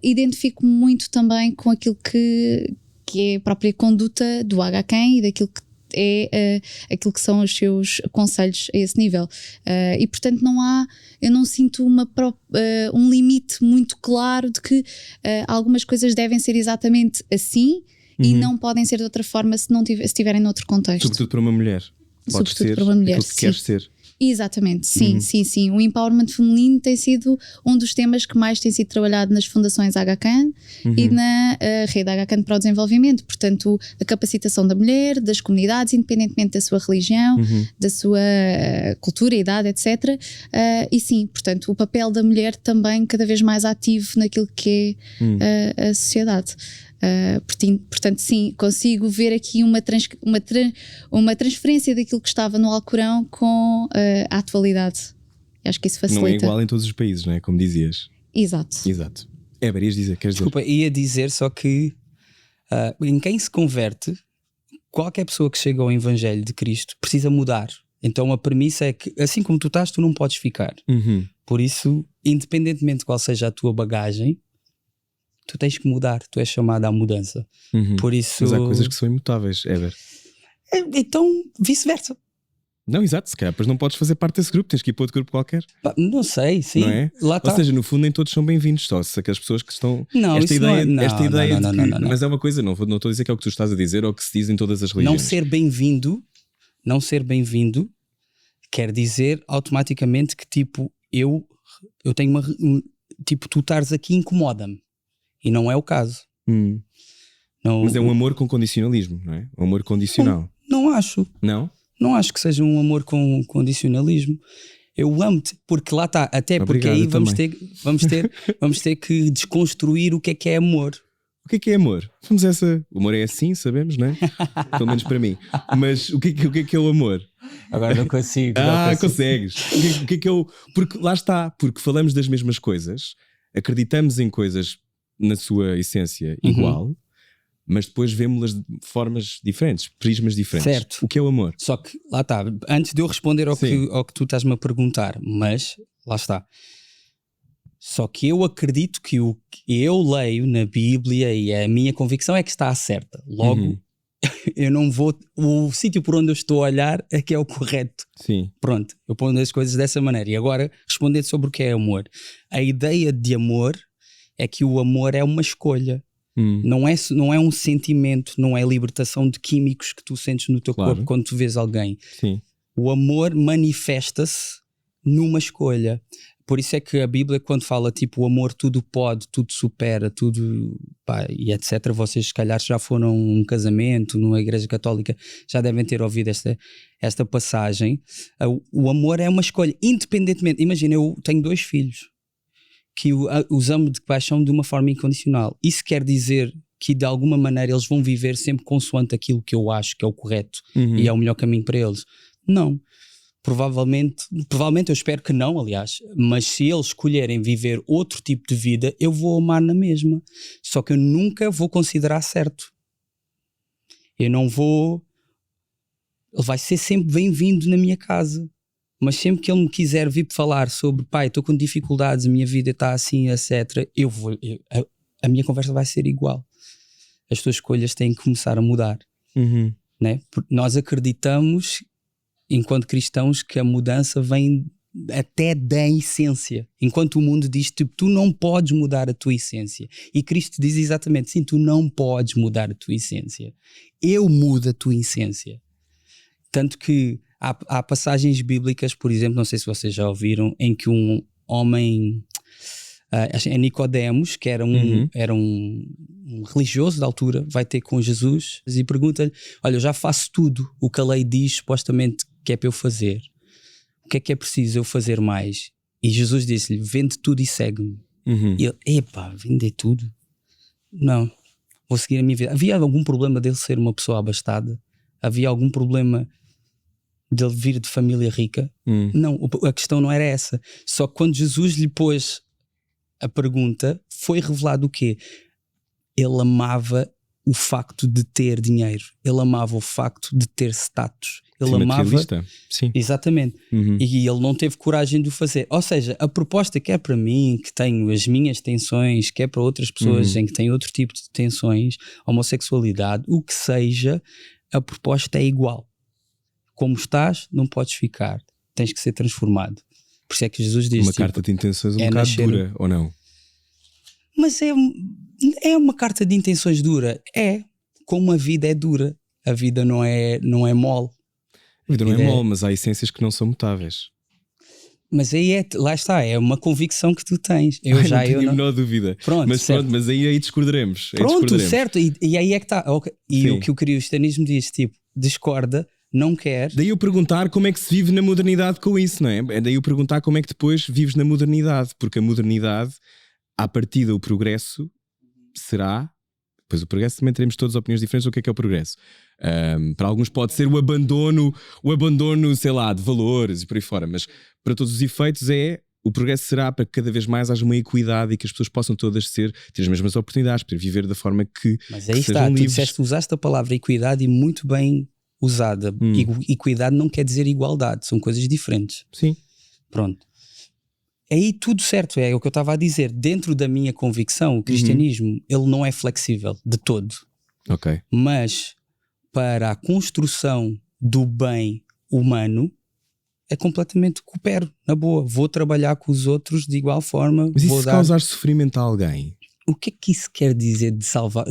identifico-me muito também com aquilo que é a própria conduta do Aga Khan e daquilo que é aquilo que são os seus conselhos a esse nível. E portanto eu não sinto um limite muito claro de que algumas coisas devem ser exatamente assim e não podem ser de outra forma se estiverem noutro contexto. Sobretudo para uma mulher. Pode ser para uma mulher, aquilo que queres ser. Exatamente, sim. O empowerment feminino tem sido um dos temas que mais tem sido trabalhado nas fundações Aga Khan e na rede Aga Khan para o desenvolvimento. Portanto, a capacitação da mulher, das comunidades, independentemente da sua religião, da sua cultura, idade, etc. E sim, portanto, o papel da mulher também cada vez mais ativo naquilo que é a sociedade. Portanto, sim, consigo ver aqui uma transferência daquilo que estava no Alcorão com a atualidade. Acho que isso facilita. Não é igual em todos os países, não é? Como dizias. Exato. Éber, ias dizer? Queres Desculpa, ia dizer só que em quem se converte, qualquer pessoa que chega ao Evangelho de Cristo precisa mudar. Então a premissa é que assim como tu estás, tu não podes ficar. Por isso, independentemente de qual seja a tua bagagem, tu tens que mudar, tu és chamado à mudança. Por isso... Mas há coisas que são imutáveis, Éber. Então, vice-versa. Não, exato, se calhar, pois não podes fazer parte desse grupo, tens que ir para outro grupo qualquer. Não sei, sim. Não é? Lá tá. Ou seja, no fundo nem todos são bem-vindos, só se aquelas pessoas que estão... Não, esta ideia, não é... Mas é uma coisa, não estou a dizer que é o que tu estás a dizer ou que se diz em todas as religiões. Não ser bem-vindo quer dizer automaticamente que tipo, eu tenho uma... Tipo, tu estares aqui incomoda-me. E não é o caso. Não, mas é um amor com condicionalismo, não é? Um amor condicional. Não acho. Não? Não acho que seja um amor com condicionalismo. Eu amo-te, porque lá está, até porque Obrigado, aí eu vamos ter que desconstruir o que é amor. O que é amor? Vamos essa. O amor é assim, sabemos, não é? Pelo menos para mim. Mas o que é o amor? Agora não consigo. Consegues. O que é o. Porque lá está, porque falamos das mesmas coisas, acreditamos em coisas na sua essência igual, mas depois vemos-las de formas diferentes, prismas diferentes. Certo. O que é o amor? Só que, lá está, antes de eu responder ao que tu estás-me a perguntar, mas, lá está. Só que eu acredito que o que eu leio na Bíblia e a minha convicção é que está certa. Logo, eu não vou... O sítio por onde eu estou a olhar é que é o correto. Sim. Pronto, eu ponho as coisas dessa maneira. E agora, respondendo sobre o que é amor. A ideia de amor é que o amor é uma escolha. Não é um sentimento, não é libertação de químicos que tu sentes no teu corpo quando tu vês alguém. Sim. O amor manifesta-se numa escolha. Por isso é que a Bíblia, quando fala tipo o amor tudo pode, tudo supera, tudo e etc. Vocês se calhar já foram a um casamento numa igreja católica, já devem ter ouvido esta passagem. O amor é uma escolha, independentemente. Imagina, eu tenho 2 filhos que os amo de paixão de uma forma incondicional. Isso quer dizer que de alguma maneira eles vão viver sempre consoante aquilo que eu acho que é o correto e é o melhor caminho para eles? Não. Provavelmente eu espero que não, aliás, mas se eles escolherem viver outro tipo de vida, eu vou amar na mesma. Só que eu nunca vou considerar certo. Eu não vou... Ele vai ser sempre bem-vindo na minha casa. Mas sempre que ele me quiser vir falar sobre pai, estou com dificuldades, a minha vida está assim, etc., a minha conversa vai ser igual. As tuas escolhas têm que começar a mudar. Né? Porque nós acreditamos, enquanto cristãos, que a mudança vem até da essência. Enquanto o mundo diz, tipo, tu não podes mudar a tua essência. E Cristo diz exatamente, sim, tu não podes mudar a tua essência. Eu mudo a tua essência. Tanto que há passagens bíblicas, por exemplo, não sei se vocês já ouviram, em que um homem, é Nicodemos, que era um religioso da altura, vai ter com Jesus e pergunta-lhe, olha, eu já faço tudo o que a lei diz supostamente que é para eu fazer. O que é preciso eu fazer mais? E Jesus disse-lhe, vende tudo e segue-me. E ele, vender tudo? Não, vou seguir a minha vida. Havia algum problema dele ser uma pessoa abastada? Havia algum problema dele vir de família rica? Não, a questão não era essa. Só que quando Jesus lhe pôs a pergunta, foi revelado o quê? Ele amava o facto de ter dinheiro. Ele amava o facto de ter status. Ele amava... Sim. Exatamente. E ele não teve coragem de o fazer. Ou seja, a proposta que é para mim, que tenho as minhas tensões, que é para outras pessoas em que têm outro tipo de tensões, homossexualidade, o que seja, a proposta é igual. Como estás, não podes ficar. Tens que ser transformado. Por isso é que Jesus diz... Uma carta de intenções um bocado dura, ou não? Mas é uma carta de intenções dura. É. Como a vida é dura. A vida não é mole. A vida não é mole, mas há essências que não são mutáveis. Mas aí lá está, é uma convicção que tu tens. Não tenho a menor dúvida. Mas aí discordaremos. Certo. E aí é que está. Okay. E o que o cristianismo diz, tipo, discorda, não quer. Daí eu perguntar como é que se vive na modernidade com isso, não é? É daí eu perguntar como é que depois vives na modernidade. Porque a modernidade, à partida, o progresso será... Pois o progresso também teremos todas opiniões diferentes do que é o progresso. Para alguns pode ser o abandono, sei lá, de valores e por aí fora, mas para todos os efeitos o progresso será para que cada vez mais haja uma equidade e que as pessoas possam todas ter as mesmas oportunidades, para viver da forma que Mas aí está, tu usaste a palavra equidade e muito bem usada. Equidade não quer dizer igualdade, são coisas diferentes. Sim. Pronto. Aí tudo certo, é o que eu estava a dizer. Dentro da minha convicção, o cristianismo, ele não é flexível de todo. Ok. Mas para a construção do bem humano, é completamente coopero, na boa. Vou trabalhar com os outros de igual forma. Mas isso causar sofrimento a alguém? O que é que isso quer dizer de salvar?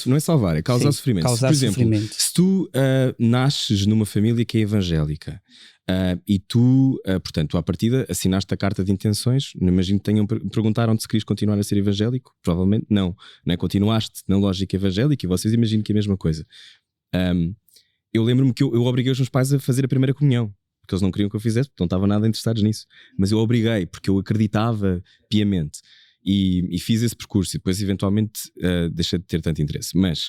Não é salvar, é causar sofrimento. Causar por exemplo, sofrimento. Se tu nasces numa família que é evangélica, e tu, portanto, à partida assinaste a carta de intenções, não imagino que perguntaram-te se querias continuar a ser evangélico, provavelmente não é? Continuaste na lógica evangélica e vocês imaginam que é a mesma coisa. Eu lembro-me que eu obriguei os meus pais a fazer a primeira comunhão, porque eles não queriam que eu fizesse, porque não estavam nada interessados nisso. Mas eu obriguei, porque eu acreditava piamente. E fiz esse percurso e depois eventualmente deixei de ter tanto interesse. Mas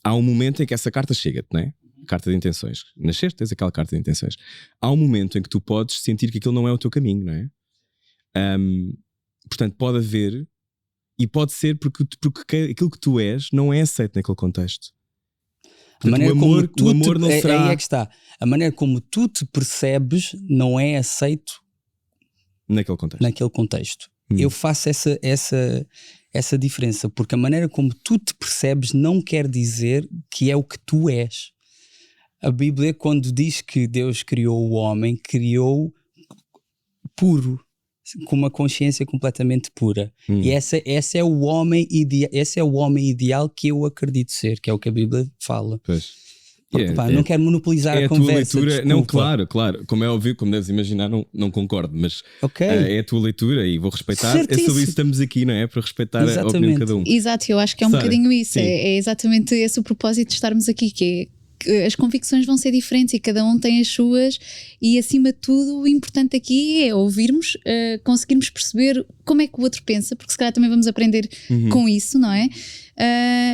há um momento em que essa carta chega-te, não é? Carta de intenções. Nasceste, tens aquela carta de intenções. Há um momento em que tu podes sentir que aquilo não é o teu caminho, não é? Portanto, pode haver, e pode ser porque aquilo que tu és não é aceito naquele contexto. Portanto, o amor não será... Aí é que está. A maneira como tu te percebes não é aceito naquele contexto. Eu faço essa diferença, porque a maneira como tu te percebes não quer dizer que é o que tu és. A Bíblia, quando diz que Deus criou o homem, criou puro, com uma consciência completamente pura. E esse é o homem ideal que eu acredito ser, que é o que a Bíblia fala. Pois. Porque, não quero monopolizar a conversa. Tua leitura, não, claro, como é óbvio, como deves imaginar, não concordo, mas é a tua leitura e vou respeitar. Certíssimo. É sobre isso que estamos aqui, não é? Para respeitar a opinião de cada um. Exato, eu acho que é um bocadinho isso. É exatamente esse o propósito de estarmos aqui, que as convicções vão ser diferentes e cada um tem as suas, e acima de tudo o importante aqui é ouvirmos, conseguirmos perceber como é que o outro pensa, porque se calhar também vamos aprender com isso, não é?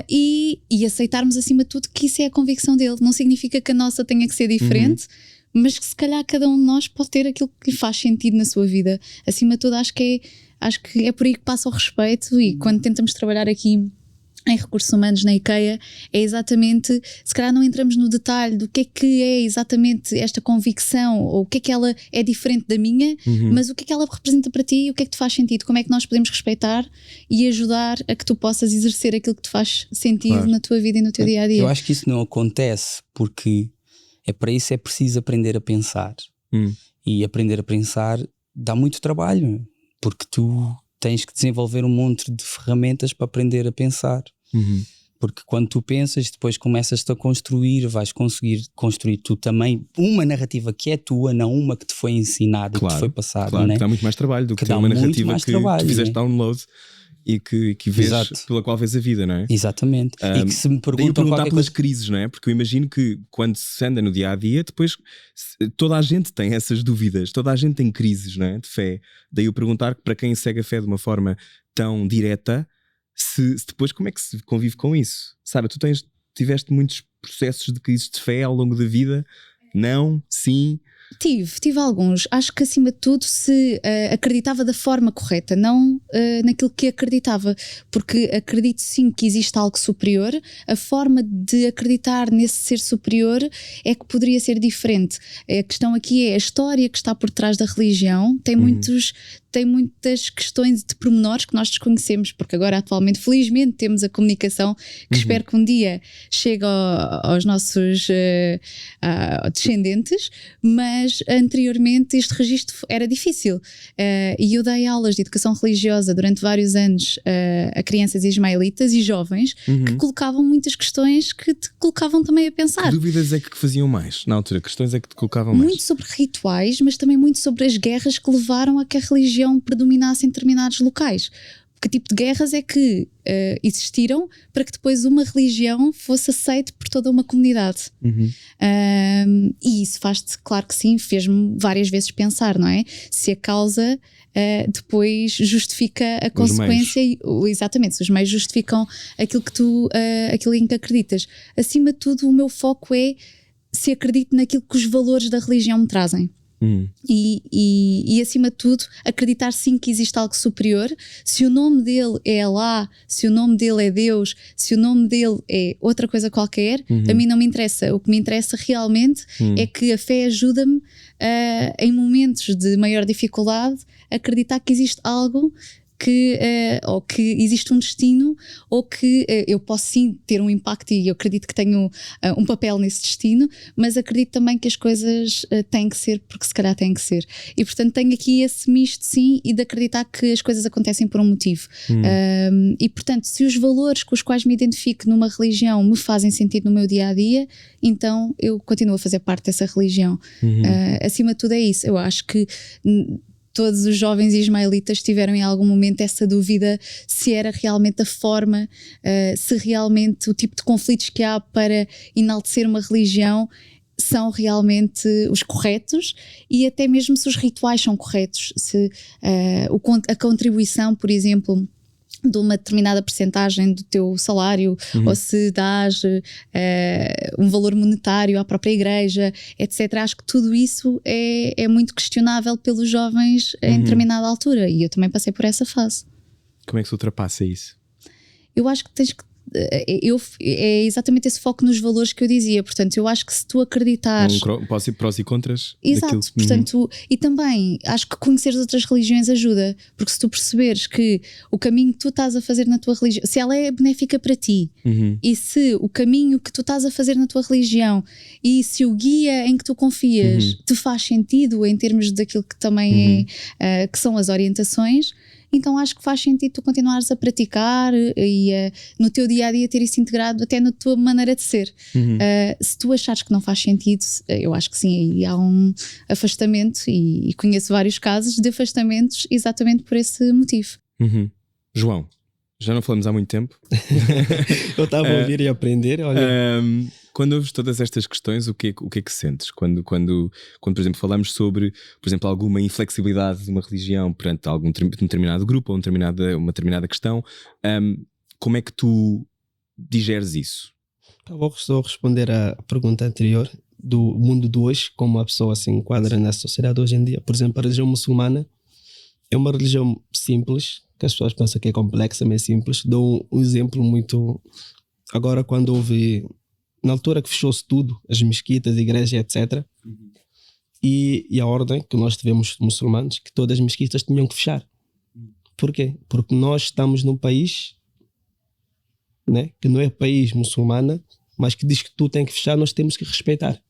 E aceitarmos acima de tudo que isso é a convicção dele. Não significa que a nossa tenha que ser diferente, mas que se calhar cada um de nós pode ter aquilo que lhe faz sentido na sua vida. Acima de tudo acho que é por aí que passa o respeito, e quando tentamos trabalhar aqui em recursos humanos na IKEA, é exatamente, se calhar não entramos no detalhe do que é exatamente esta convicção, ou o que é que ela é diferente da minha, mas o que é que ela representa para ti e o que é que te faz sentido, como é que nós podemos respeitar e ajudar a que tu possas exercer aquilo que te faz sentido na tua vida e no teu dia-a-dia. Eu acho que isso não acontece porque para isso é preciso aprender a pensar, e aprender a pensar dá muito trabalho, porque tu tens que desenvolver um monte de ferramentas para aprender a pensar. Porque quando tu pensas, depois começas-te a construir, vais conseguir construir tu também uma narrativa que é tua, não uma que te foi ensinada, que te foi passada. Claro, não é? que dá muito mais trabalho do que ter uma narrativa que tu fizeste download e que vês, pela qual vês a vida, não é? Exatamente. E que se me perguntam pelas crises, não é? Porque eu imagino que quando se anda no dia-a-dia, depois toda a gente tem essas dúvidas, toda a gente tem crises, não é? De fé. Daí eu perguntar para quem segue a fé de uma forma tão direta, se depois como é que se convive com isso? Sara, tu tiveste muitos processos de crises de fé ao longo da vida? Não? Sim? Tive alguns. Acho que acima de tudo se acreditava da forma correta, não naquilo que acreditava, porque acredito sim que existe algo superior. A forma de acreditar nesse ser superior é que poderia ser diferente. A questão aqui é a história que está por trás da religião, tem muitas questões de pormenores que nós desconhecemos, porque agora atualmente felizmente temos a comunicação que espero que um dia chegue aos nossos descendentes, mas anteriormente este registro era difícil, e eu dei aulas de educação religiosa durante vários anos a crianças ismaelitas e jovens que colocavam muitas questões que te colocavam também a pensar. Que dúvidas é que faziam mais na altura? Questões é que te colocavam mais? Muito sobre rituais, mas também muito sobre as guerras que levaram a que a religião predominasse em determinados locais. Que tipo de guerras é que existiram para que depois uma religião fosse aceita por toda uma comunidade? E isso faz-te, claro que sim, fez-me várias vezes pensar, não é? Se a causa depois justifica a consequência, exatamente, se os meios justificam aquilo aquilo em que acreditas. Acima de tudo, o meu foco é se acredito naquilo que os valores da religião me trazem. E acima de tudo acreditar sim que existe algo superior. Se o nome dele é Allah, se o nome dele é Deus, se o nome dele é outra coisa qualquer, a mim não me interessa. O que me interessa realmente é que a fé ajuda-me em momentos de maior dificuldade a acreditar que existe algo ou que existe um destino, ou que eu posso sim ter um impacto, e eu acredito que tenho um papel nesse destino, mas acredito também que as coisas têm que ser porque se calhar têm que ser, e portanto tenho aqui esse misto sim, e de acreditar que as coisas acontecem por um motivo. E portanto, se os valores com os quais me identifico numa religião me fazem sentido no meu dia-a-dia, então eu continuo a fazer parte dessa religião. Acima de tudo é isso. Eu acho que todos os jovens ismaelitas tiveram em algum momento essa dúvida se era realmente a forma, se realmente o tipo de conflitos que há para enaltecer uma religião são realmente os corretos e até mesmo se os rituais são corretos, se a contribuição, por exemplo, de uma determinada percentagem do teu salário, ou se dás um valor monetário à própria igreja, etc. Acho que tudo isso é muito questionável pelos jovens em determinada altura, e eu também passei por essa fase. Como é que se ultrapassa isso? Eu acho que tens que é exatamente esse foco nos valores que eu dizia. Portanto, eu acho que se tu acreditares... Prós e contras. Exato, portanto, e também acho que conhecer as outras religiões ajuda, porque se tu perceberes que o caminho que tu estás a fazer na tua religião, se ela é benéfica para ti, e se o caminho que tu estás a fazer na tua religião e se o guia em que tu confias te faz sentido em termos daquilo que também que são as orientações, então acho que faz sentido tu continuares a praticar e no teu dia-a-dia ter isso integrado até na tua maneira de ser. Se tu achares que não faz sentido, eu acho que sim, aí há um afastamento e conheço vários casos de afastamentos exatamente por esse motivo. João, já não falamos há muito tempo. Eu estava a ouvir e a aprender, olha. Quando ouves todas estas questões, o que é que sentes? Quando, por exemplo, falamos sobre, por exemplo, alguma inflexibilidade de uma religião perante algum determinado grupo ou uma determinada questão, como é que tu digeres isso? Vou só responder à pergunta anterior do mundo de hoje, como a pessoa se enquadra na sociedade hoje em dia. Por exemplo, a religião muçulmana é uma religião simples, que as pessoas pensam que é complexa, mas é simples. Dou um exemplo muito... Agora, quando houve... Na altura que fechou-se tudo, as mesquitas, igrejas, etc. E a ordem que nós tivemos muçulmanos, que todas as mesquitas tinham que fechar. Por quê? Porque nós estamos num país, né, que não é país muçulmano, mas que diz que tu tem que fechar, nós temos que respeitar.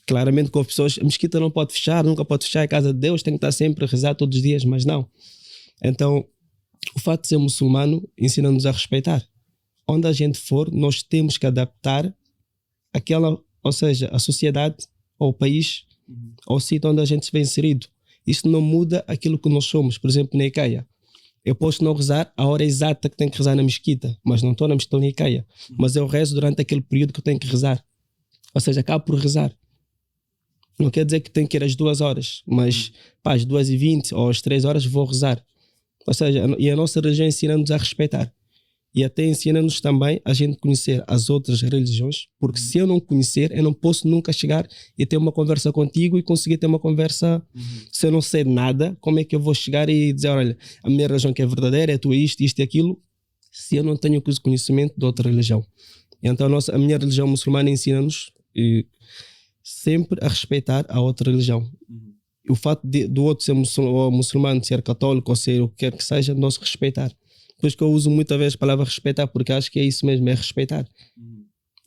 Claramente com as pessoas, a mesquita não pode fechar, nunca pode fechar, é casa de Deus, tem que estar sempre a rezar todos os dias, mas não. Então, o fato de ser muçulmano ensina-nos a respeitar. Onde a gente for, nós temos que adaptar aquela, ou seja, a sociedade ou o país ou o sítio onde a gente se vê inserido. Isso não muda aquilo que nós somos. Por exemplo, na IKEA, eu posso não rezar a hora exata que tenho que rezar na mesquita, mas não estou na mesquita na IKEA, mas eu rezo durante aquele período que eu tenho que rezar, ou seja, acabo por rezar. Não quer dizer que tenho que ir às 2 horas, mas às 2h20 ou às 3 horas vou rezar. Ou seja, e a nossa religião ensina-nos a respeitar. E até ensina-nos também a gente conhecer as outras religiões, porque se eu não conhecer, eu não posso nunca chegar e ter uma conversa contigo e conseguir ter uma conversa. Se eu não sei nada, como é que eu vou chegar e dizer, olha, a minha religião que é verdadeira, é tu isto e aquilo, se eu não tenho conhecimento de outra religião. Então a minha religião muçulmana ensina-nos sempre a respeitar a outra religião. O fato do outro ser muçulmano, ser católico ou ser o que quer que seja, nós respeitar. Por isso que eu uso muitas vezes a palavra respeitar, porque acho que é isso mesmo, é respeitar.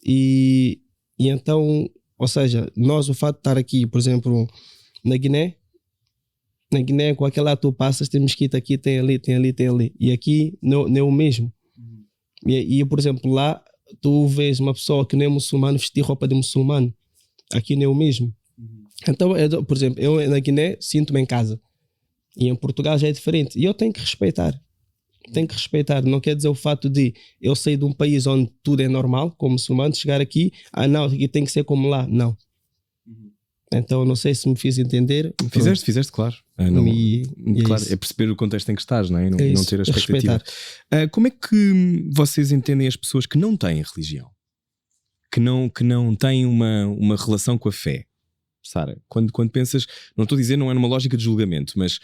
E então, ou seja, nós, o fato de estar aqui, por exemplo, na Guiné, com aquela tu passas, tem mesquita aqui, tem ali, e aqui não é o mesmo. E, por exemplo, lá tu vês uma pessoa que não é muçulmano vestir roupa de muçulmano, aqui não é o mesmo. Então, por exemplo, eu na Guiné sinto-me em casa, e em Portugal já é diferente, e eu tenho que respeitar. Não quer dizer o fato de eu sair de um país onde tudo é normal, como muçulmano, chegar aqui, não, aqui tem que ser como lá, não. Então não sei se me fiz entender. Fizeste, claro. Claro, é perceber o contexto em que estás, não é? E não ter a expectativa. Como é que vocês entendem as pessoas que não têm religião? Que não têm uma relação com a fé? Sara, quando pensas, não estou a dizer, não é numa lógica de julgamento, mas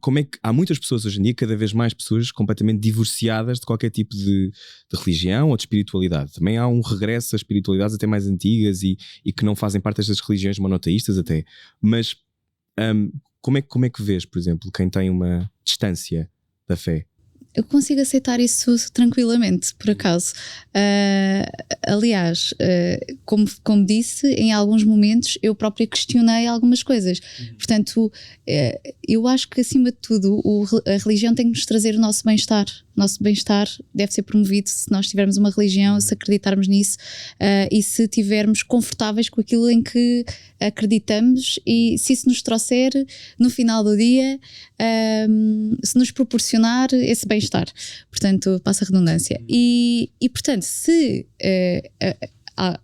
como é que há muitas pessoas hoje em dia, cada vez mais pessoas completamente divorciadas de qualquer tipo de religião ou de espiritualidade. Também há um regresso a espiritualidades até mais antigas e que não fazem parte destas religiões monoteístas até. Mas como é que vês, por exemplo, quem tem uma distância da fé? Eu consigo aceitar isso tranquilamente, por acaso. Aliás, como disse, em alguns momentos eu própria questionei algumas coisas. Portanto, eu acho que acima de tudo a religião tem que nos trazer o nosso bem-estar. O nosso bem-estar deve ser promovido se nós tivermos uma religião, se acreditarmos nisso e se estivermos confortáveis com aquilo em que acreditamos e se isso nos trouxer no final do dia, se nos proporcionar esse bem-estar. Portanto, passa a redundância. E portanto, se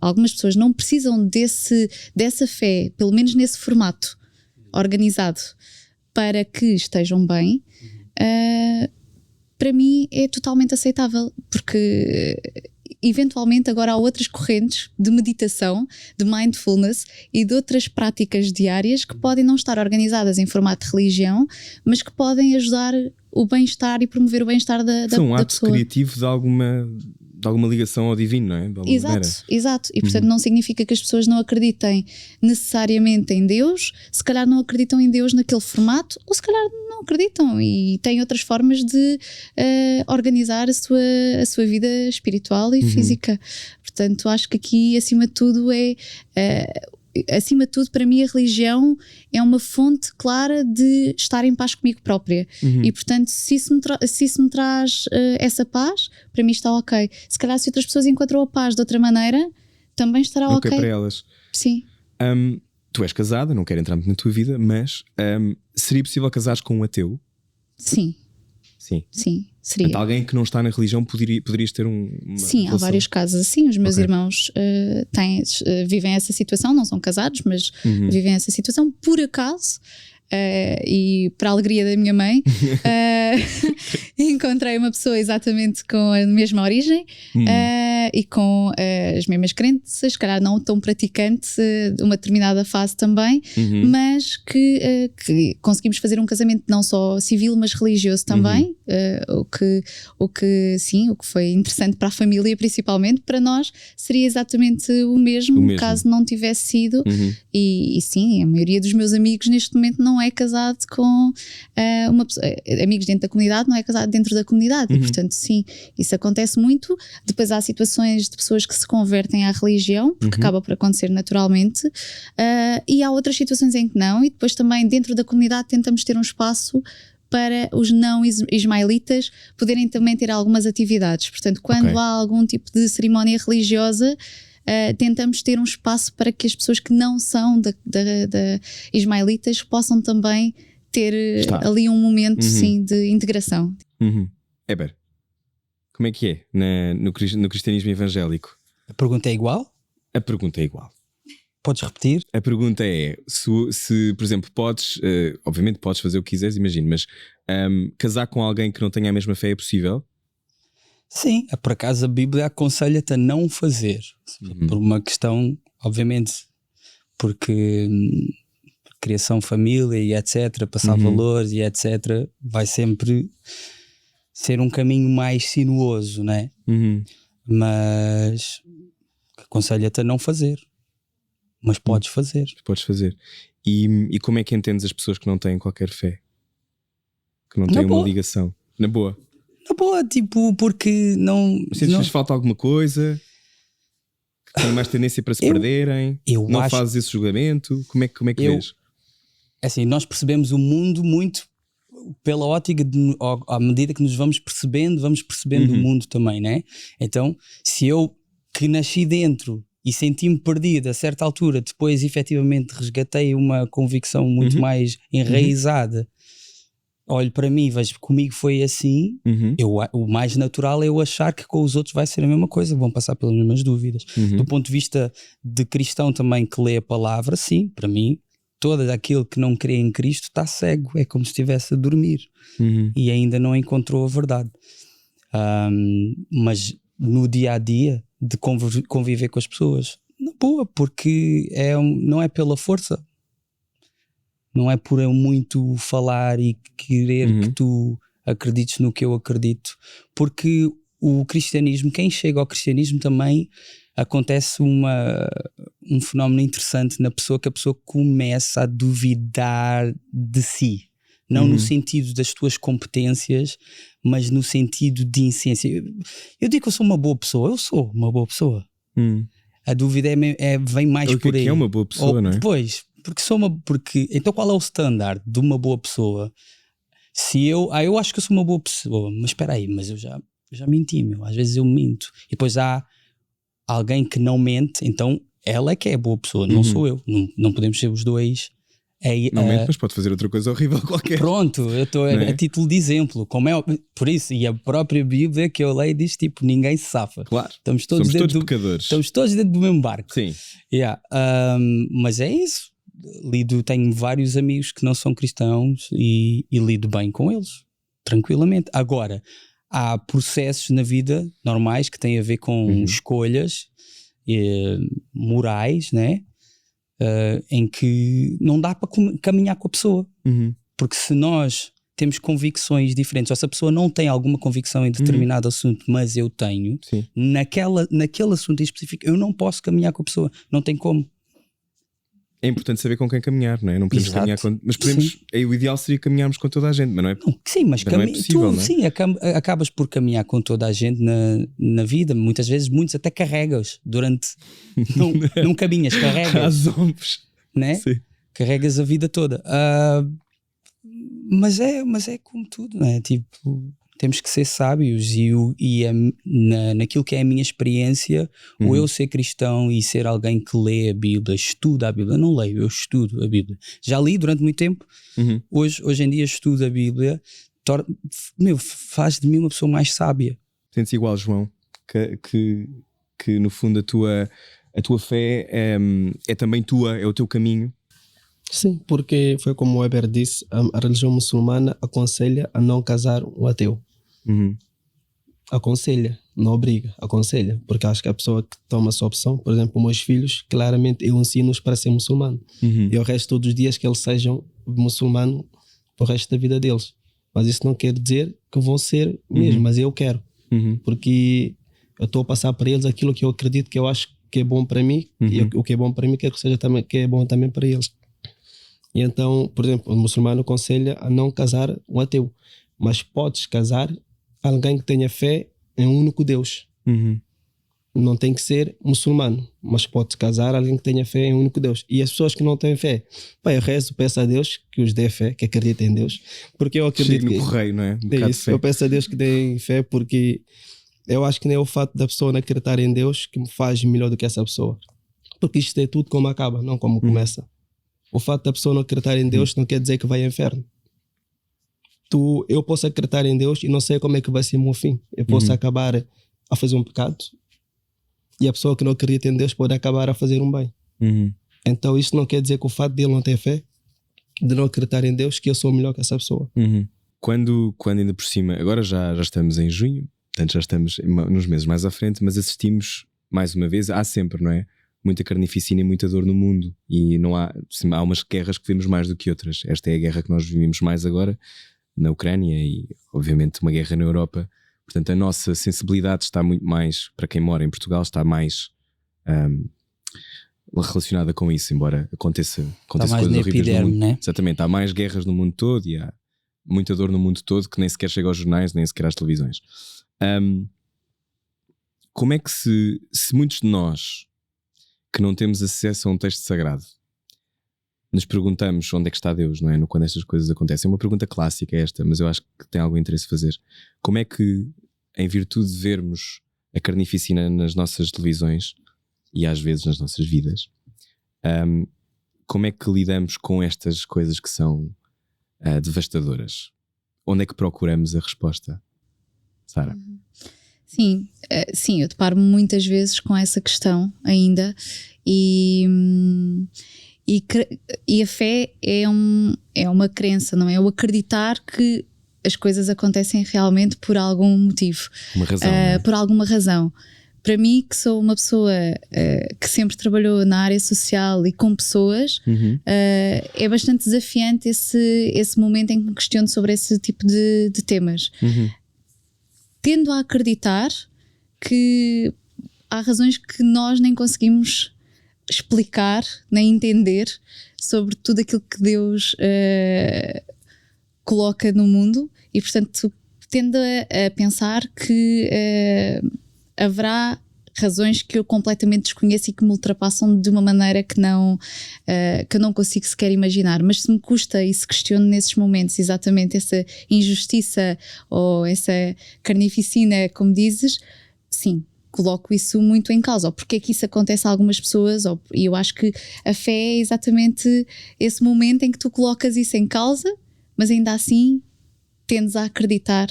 algumas pessoas não precisam dessa fé, pelo menos nesse formato organizado, para que estejam bem, para mim é totalmente aceitável, porque eventualmente agora há outras correntes de meditação, de mindfulness e de outras práticas diárias que podem não estar organizadas em formato de religião, mas que podem ajudar o bem-estar e promover o bem-estar da pessoa. São um ato criativo de alguma ligação ao divino, não é? Exato. E portanto não significa que as pessoas não acreditem necessariamente em Deus, se calhar não acreditam em Deus naquele formato, ou se calhar não acreditam e têm outras formas de organizar a sua vida espiritual e física. Portanto, acho que aqui, acima de tudo, para mim a religião é uma fonte clara de estar em paz comigo própria. E portanto, se isso me traz essa paz, para mim está ok. Se calhar se outras pessoas encontram a paz de outra maneira, também estará ok para elas. Sim. Tu és casada, não quero entrar muito na tua vida, mas seria possível casares com um ateu? Sim, seria. Portanto, alguém que não está na religião poderias ter uma Sim, relação. há vários casos assim. Os meus irmãos vivem essa situação, não são casados, mas vivem essa situação. Por acaso, e para a alegria da minha mãe, encontrei uma pessoa exatamente com a mesma origem e com as mesmas crenças, se calhar não tão praticante, uma determinada fase também, mas que conseguimos fazer um casamento não só civil, mas religioso também, o que foi interessante para a família, principalmente. Para nós seria exatamente o mesmo. Caso não tivesse sido. E sim, a maioria dos meus amigos neste momento não é casado com uma pessoa, amigos dentro da comunidade, não é casado dentro da comunidade. E portanto sim, isso acontece muito. Depois há situações de pessoas que se convertem à religião, porque acaba por acontecer naturalmente, e há outras situações em que não. E depois também dentro da comunidade tentamos ter um espaço para os não ismaelitas poderem também ter algumas atividades. Portanto, quando há algum tipo de cerimónia religiosa, tentamos ter um espaço para que as pessoas que não são da ismaelitas possam também ter ali um momento sim, de integração. Eber, como é que é no cristianismo evangélico? A pergunta é igual? A pergunta é igual. Podes repetir? A pergunta é se por exemplo, obviamente podes fazer o que quiseres, imagino, mas casar com alguém que não tenha a mesma fé é possível? Sim, por acaso a Bíblia aconselha-te a não fazer, por uma questão, obviamente, porque criação, família e etc, passar valores e etc, vai sempre ser um caminho mais sinuoso, né? Mas aconselha-te a não fazer, mas podes fazer. Podes fazer. E como é que entendes as pessoas que não têm qualquer fé? Que não têm uma ligação? Na boa? Na boa, tipo, porque não... Sentes que lhes falta alguma coisa? Que têm mais tendência para se perderem? Não fazes esse julgamento? Como é que vês? Assim, nós percebemos o mundo muito pela ótica à medida que nos vamos percebendo o mundo também, né? Então, se eu que nasci dentro e senti-me perdido a certa altura, depois efetivamente resgatei uma convicção muito mais enraizada, olho para mim, vejo que comigo foi assim, o mais natural é eu achar que com os outros vai ser a mesma coisa, vão passar pelas mesmas dúvidas. Do ponto de vista de cristão também que lê a palavra, sim, para mim, todo aquele que não crê em Cristo está cego, é como se estivesse a dormir e ainda não encontrou a verdade. Mas no dia a dia, de conviver com as pessoas, na boa, porque não é pela força. Não é por eu muito falar e querer que tu acredites no que eu acredito. Porque o cristianismo, quem chega ao cristianismo também acontece um fenómeno interessante na pessoa, que a pessoa começa a duvidar de si. Não no sentido das tuas competências, mas no sentido de incência. Eu digo que eu sou uma boa pessoa. Eu sou uma boa pessoa. A dúvida vem mais por aí. O que é uma boa pessoa, não é? Pois, então qual é o standard de uma boa pessoa? Se eu acho que eu sou uma boa pessoa, mas espera aí, mas eu já menti, às vezes eu minto. E depois há alguém que não mente, então ela é que é a boa pessoa, não sou eu. Não podemos ser os dois Não mente, mas pode fazer outra coisa horrível qualquer. Pronto, eu estou a título de exemplo. Como é, por isso, e a própria Bíblia que eu leio diz tipo: ninguém se safa. Claro. Somos todos pecadores. Estamos todos dentro do mesmo barco. Sim. Mas é isso. Tenho vários amigos que não são cristãos e lido bem com eles, tranquilamente. Agora, há processos na vida normais que têm a ver com escolhas morais, né? Em que não dá para caminhar com a pessoa. Porque se nós temos convicções diferentes, ou se a pessoa não tem alguma convicção em determinado assunto, mas eu tenho, naquele assunto em específico, eu não posso caminhar com a pessoa. Não tem como. É importante saber com quem caminhar, não é? Não podemos caminhar com... Mas podemos... O ideal seria caminharmos com toda a gente, mas não é? Sim, mas não é possível, não é? Sim, acabas por caminhar com toda a gente na vida. Muitas vezes, muitos até carregas durante... não caminhas, carregas. Né? Carregas a vida toda. Mas é como tudo, não é? Tipo... Temos que ser sábios naquilo que é a minha experiência, ou eu ser cristão e ser alguém que lê a Bíblia, estuda a Bíblia. Não leio, eu estudo a Bíblia. Já li durante muito tempo, hoje em dia estudo a Bíblia, faz de mim uma pessoa mais sábia. Sentes igual, João, que no fundo a tua fé é também tua, é o teu caminho. Sim, porque foi como o Weber disse, a religião muçulmana aconselha a não casar um ateu. Aconselha, não obriga, aconselha, porque acho que a pessoa que toma essa opção, por exemplo, meus filhos, claramente eu ensino-os para ser muçulmano, e o resto todos os dias que eles sejam muçulmanos para o resto da vida deles, mas isso não quer dizer que vão ser mesmo, mas eu quero, porque eu estou a passar para eles aquilo que eu acredito, que eu acho que é bom para mim, e o que é bom para mim quero que seja também, que é bom também para eles. E então, por exemplo, o muçulmano aconselha a não casar um ateu, mas podes casar alguém que tenha fé em um único Deus. Não tem que ser muçulmano, mas podes casar alguém que tenha fé em um único Deus. E as pessoas que não têm fé, eu rezo, peço a Deus que os dê fé, que acreditem em Deus, porque eu acredito no correio, não é? É isso, eu peço a Deus que dê fé, porque eu acho que nem é o fato da pessoa não acreditar em Deus que me faz melhor do que essa pessoa, porque isto é tudo como acaba, não como começa. O fato da pessoa não acreditar em Deus não quer dizer que vai ao inferno. Eu posso acreditar em Deus e não sei como é que vai ser o meu fim. Eu posso acabar a fazer um pecado e a pessoa que não acredita em Deus pode acabar a fazer um bem. Então isso não quer dizer que o fato de ele não ter fé, de não acreditar em Deus, que eu sou melhor que essa pessoa. Quando ainda por cima, agora já estamos em junho, portanto já estamos nos meses mais à frente, mas assistimos mais uma vez, há sempre, não é? Muita carnificina e muita dor no mundo, e não há umas guerras que vemos mais do que outras. Esta é a guerra que nós vivemos mais agora na Ucrânia e obviamente uma guerra na Europa. Portanto, a nossa sensibilidade está muito mais, para quem mora em Portugal, está mais relacionada com isso, embora aconteça coisas horríveis no mundo, né? Exatamente, há mais guerras no mundo todo e há muita dor no mundo todo que nem sequer chega aos jornais, nem sequer às televisões. Como é que se muitos de nós que não temos acesso a um texto sagrado nos perguntamos onde é que está Deus, não é? Quando estas coisas acontecem. É uma pergunta clássica esta, mas eu acho que tem algum interesse fazer. Como é que, em virtude de vermos a carnificina nas nossas televisões e às vezes nas nossas vidas, como é que lidamos com estas coisas que são devastadoras? Onde é que procuramos a resposta, Sara? Sim, eu deparo-me muitas vezes com essa questão ainda, e a fé é uma crença, não é? O acreditar que as coisas acontecem realmente por algum motivo, uma razão, né? Por alguma razão. Para mim, que sou uma pessoa que sempre trabalhou na área social e com pessoas, é bastante desafiante esse momento em que me questiono sobre esse tipo de temas. Tendo a acreditar que há razões que nós nem conseguimos explicar, nem entender sobre tudo aquilo que Deus coloca no mundo, e portanto tendo a pensar que haverá razões que eu completamente desconheço e que me ultrapassam de uma maneira que eu não consigo sequer imaginar, mas se me custa e se questiono nesses momentos exatamente essa injustiça ou essa carnificina, como dizes, sim, coloco isso muito em causa, ou porque é que isso acontece a algumas pessoas, e eu acho que a fé é exatamente esse momento em que tu colocas isso em causa, mas ainda assim tendes a acreditar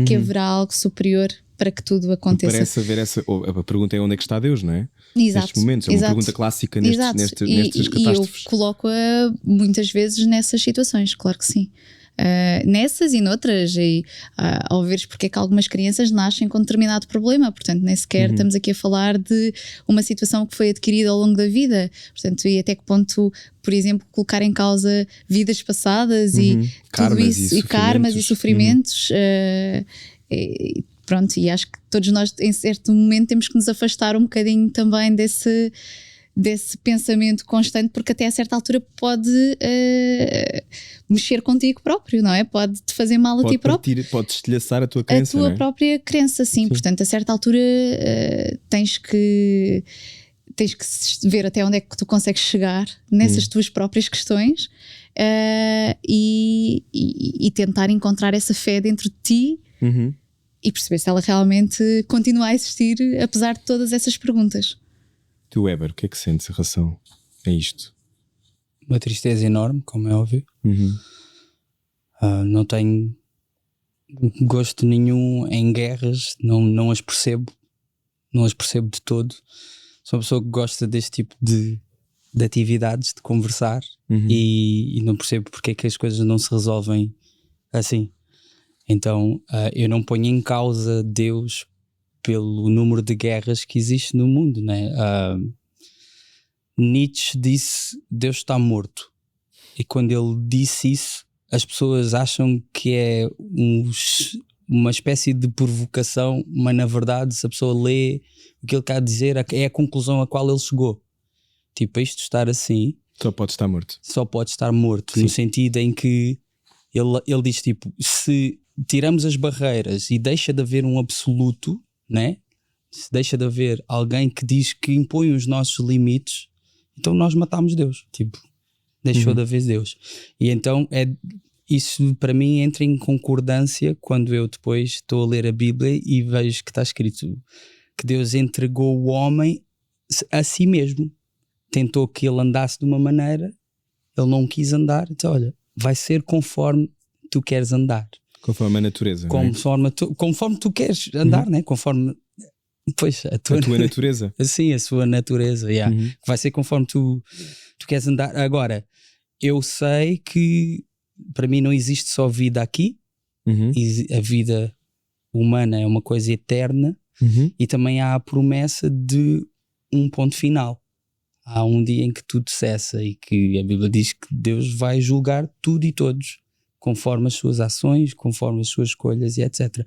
que haverá algo superior para que tudo aconteça. Parece haver a pergunta é onde é que está Deus, não é? Exato, Nestes momentos, é uma pergunta clássica nestas catástrofes. E eu coloco-a muitas vezes nessas situações, claro que sim. Nessas e noutras, e ao veres porque é que algumas crianças nascem com determinado problema, portanto nem sequer estamos aqui a falar de uma situação que foi adquirida ao longo da vida, portanto, e até que ponto, por exemplo, colocar em causa vidas passadas e tudo isso, e karmas e sofrimentos, pronto, e acho que todos nós em certo momento temos que nos afastar um bocadinho também desse pensamento constante, porque até a certa altura pode mexer contigo próprio, não é? Pode-te fazer mal a ti próprio. Pode estilhaçar a tua crença, a tua própria crença, sim. Portanto, a certa altura tens que ver até onde é que tu consegues chegar nessas tuas próprias questões, e tentar encontrar essa fé dentro de ti e perceber se ela realmente continua a existir apesar de todas essas perguntas. Tu, Weber, o que é que sentes em relação a isto? Uma tristeza enorme, como é óbvio. Não tenho gosto nenhum em guerras, não as percebo, de todo. Sou uma pessoa que gosta deste tipo de atividades, de conversar, e não percebo porque é que as coisas não se resolvem assim. Então eu não ponho em causa Deus pelo número de guerras que existe no mundo, né? Nietzsche disse Deus está morto, e quando ele disse isso as pessoas acham que é uma espécie de provocação, mas na verdade se a pessoa lê o que ele quer dizer é a conclusão a qual ele chegou. Tipo, isto estar assim só pode estar morto, no sentido em que ele diz tipo, se tiramos as barreiras e deixa de haver um absoluto, né? Se deixa de haver alguém que diz que impõe os nossos limites, então nós matamos Deus, tipo, deixou de haver Deus. E então isso para mim entra em concordância quando eu depois estou a ler a Bíblia e vejo que está escrito que Deus entregou o homem a si mesmo, tentou que ele andasse de uma maneira, ele não quis andar, então olha, vai ser conforme tu queres andar. Conforme a natureza, conforme tu queres andar, né? Conforme a tua natureza. Sim, a sua natureza, vai ser conforme tu queres andar. Agora, eu sei que para mim não existe só vida aqui, a vida humana é uma coisa eterna, e também há a promessa de um ponto final. Há um dia em que tudo cessa e que a Bíblia diz que Deus vai julgar tudo e todos conforme as suas ações, conforme as suas escolhas e etc.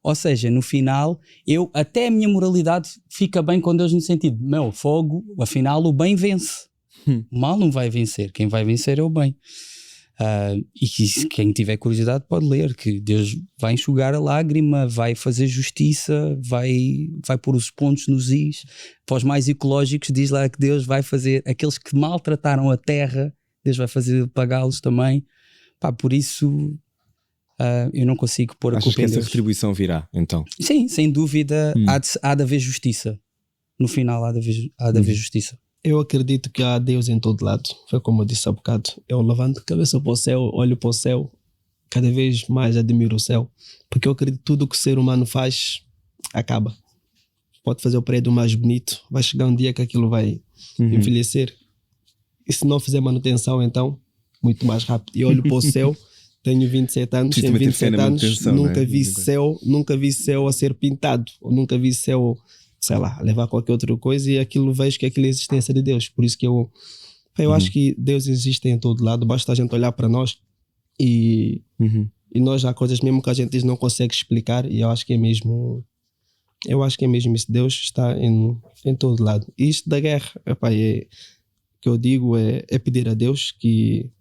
Ou seja, no final, até a minha moralidade fica bem com Deus no sentido, fogo, afinal o bem vence. O mal não vai vencer, quem vai vencer é o bem. E quem tiver curiosidade pode ler que Deus vai enxugar a lágrima, vai fazer justiça, vai pôr os pontos nos is. Para os mais ecológicos diz lá que Deus vai fazer aqueles que maltrataram a terra, Deus vai fazer pagá-los também. Por isso eu não consigo pôr a culpa em Deus. Achas que essa retribuição virá, então? Sim, sem dúvida. Há de haver justiça. No final há de haver justiça. Eu acredito que há Deus em todo lado. Foi como eu disse há bocado. Eu levanto a cabeça para o céu, olho para o céu, cada vez mais admiro o céu. Porque eu acredito que tudo o que o ser humano faz acaba. Pode fazer o prédio mais bonito, vai chegar um dia que aquilo vai envelhecer. E se não fizer manutenção, então muito mais rápido. E olho para o céu, tenho 27 anos, tenho 27 anos, nunca vi céu a ser pintado, ou nunca vi céu, sei lá, a levar qualquer outra coisa, e aquilo vejo que aquilo é a existência de Deus. Por isso que eu acho que Deus existe em todo lado, basta a gente olhar para nós e nós há coisas mesmo que a gente não consegue explicar, e eu acho que é mesmo isso. Deus está em todo lado. E isto da guerra, que eu digo é pedir a Deus que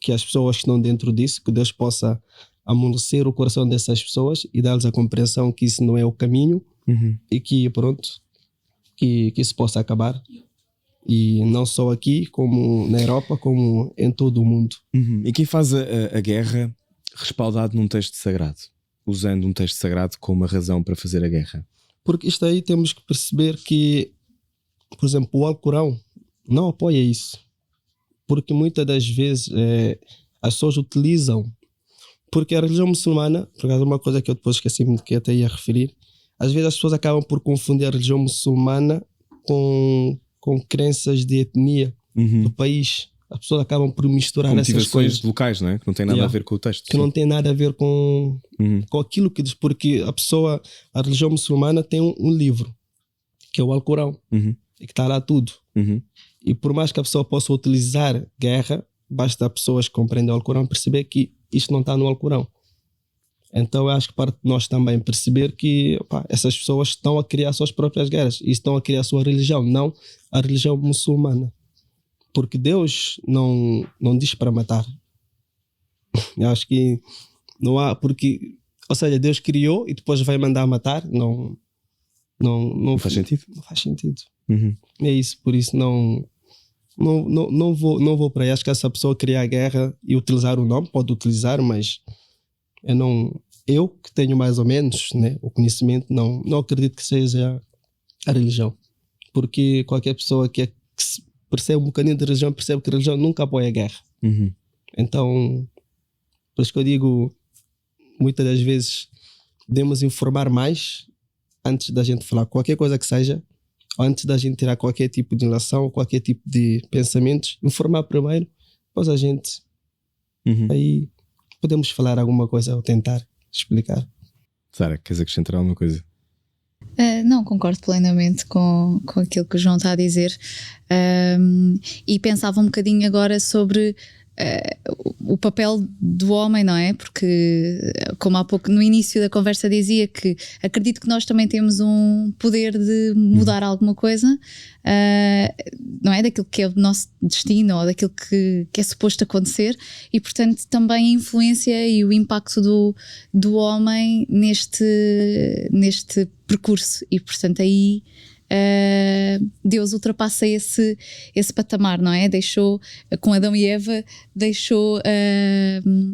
as pessoas que estão dentro disso, que Deus possa amolecer o coração dessas pessoas e dar-lhes a compreensão que isso não é o caminho, e que que isso possa acabar, e não só aqui, como na Europa, como em todo o mundo. E quem faz a guerra respaldado num texto sagrado, usando um texto sagrado como uma razão para fazer a guerra, Porque isto aí temos que perceber que, por exemplo, o Alcorão não apoia isso. Porque muitas das vezes as pessoas utilizam, porque a religião muçulmana, por causa de uma coisa que eu depois esqueci-me de que até ia referir, às vezes as pessoas acabam por confundir a religião muçulmana com crenças de etnia do país. As pessoas acabam por misturar com essas coisas locais, não é? Que não tem nada a ver com o texto. Que não tem nada a ver com aquilo que diz, porque a religião muçulmana tem um livro, que é o Alcorão, e que está lá tudo. E por mais que a pessoa possa utilizar guerra, basta pessoas que compreendem o Alcorão perceber que isto não está no Alcorão. Então eu acho que parte de nós também perceber que essas pessoas estão a criar suas próprias guerras e estão a criar a sua religião, não a religião muçulmana. Porque Deus não diz para matar. Eu acho que não há, porque, ou seja, Deus criou e depois vai mandar matar, não faz sentido. Não faz sentido. É isso, por isso não vou para aí. Acho que essa pessoa criar a guerra e utilizar o nome, pode utilizar, mas eu que tenho mais ou menos, né, o conhecimento, não acredito que seja a religião. Porque qualquer pessoa que percebe um bocadinho de religião, percebe que a religião nunca apoia a guerra. Então, por isso que eu digo, muitas das vezes devemos informar mais antes da gente falar qualquer coisa que seja, ou antes da gente tirar qualquer tipo de relação, qualquer tipo de pensamentos, informar primeiro, depois a gente aí podemos falar alguma coisa ou tentar explicar. Sara, queres acrescentar alguma coisa? Não, concordo plenamente com aquilo que o João está a dizer, e pensava um bocadinho agora sobre o papel do homem, não é? Porque, como há pouco no início da conversa dizia, que acredito que nós também temos um poder de mudar alguma coisa, não é? Daquilo que é o nosso destino ou daquilo que é suposto acontecer, e portanto também a influência e o impacto do homem neste percurso, e portanto aí Deus ultrapassa esse patamar, não é? Deixou, com Adão e Eva, deixou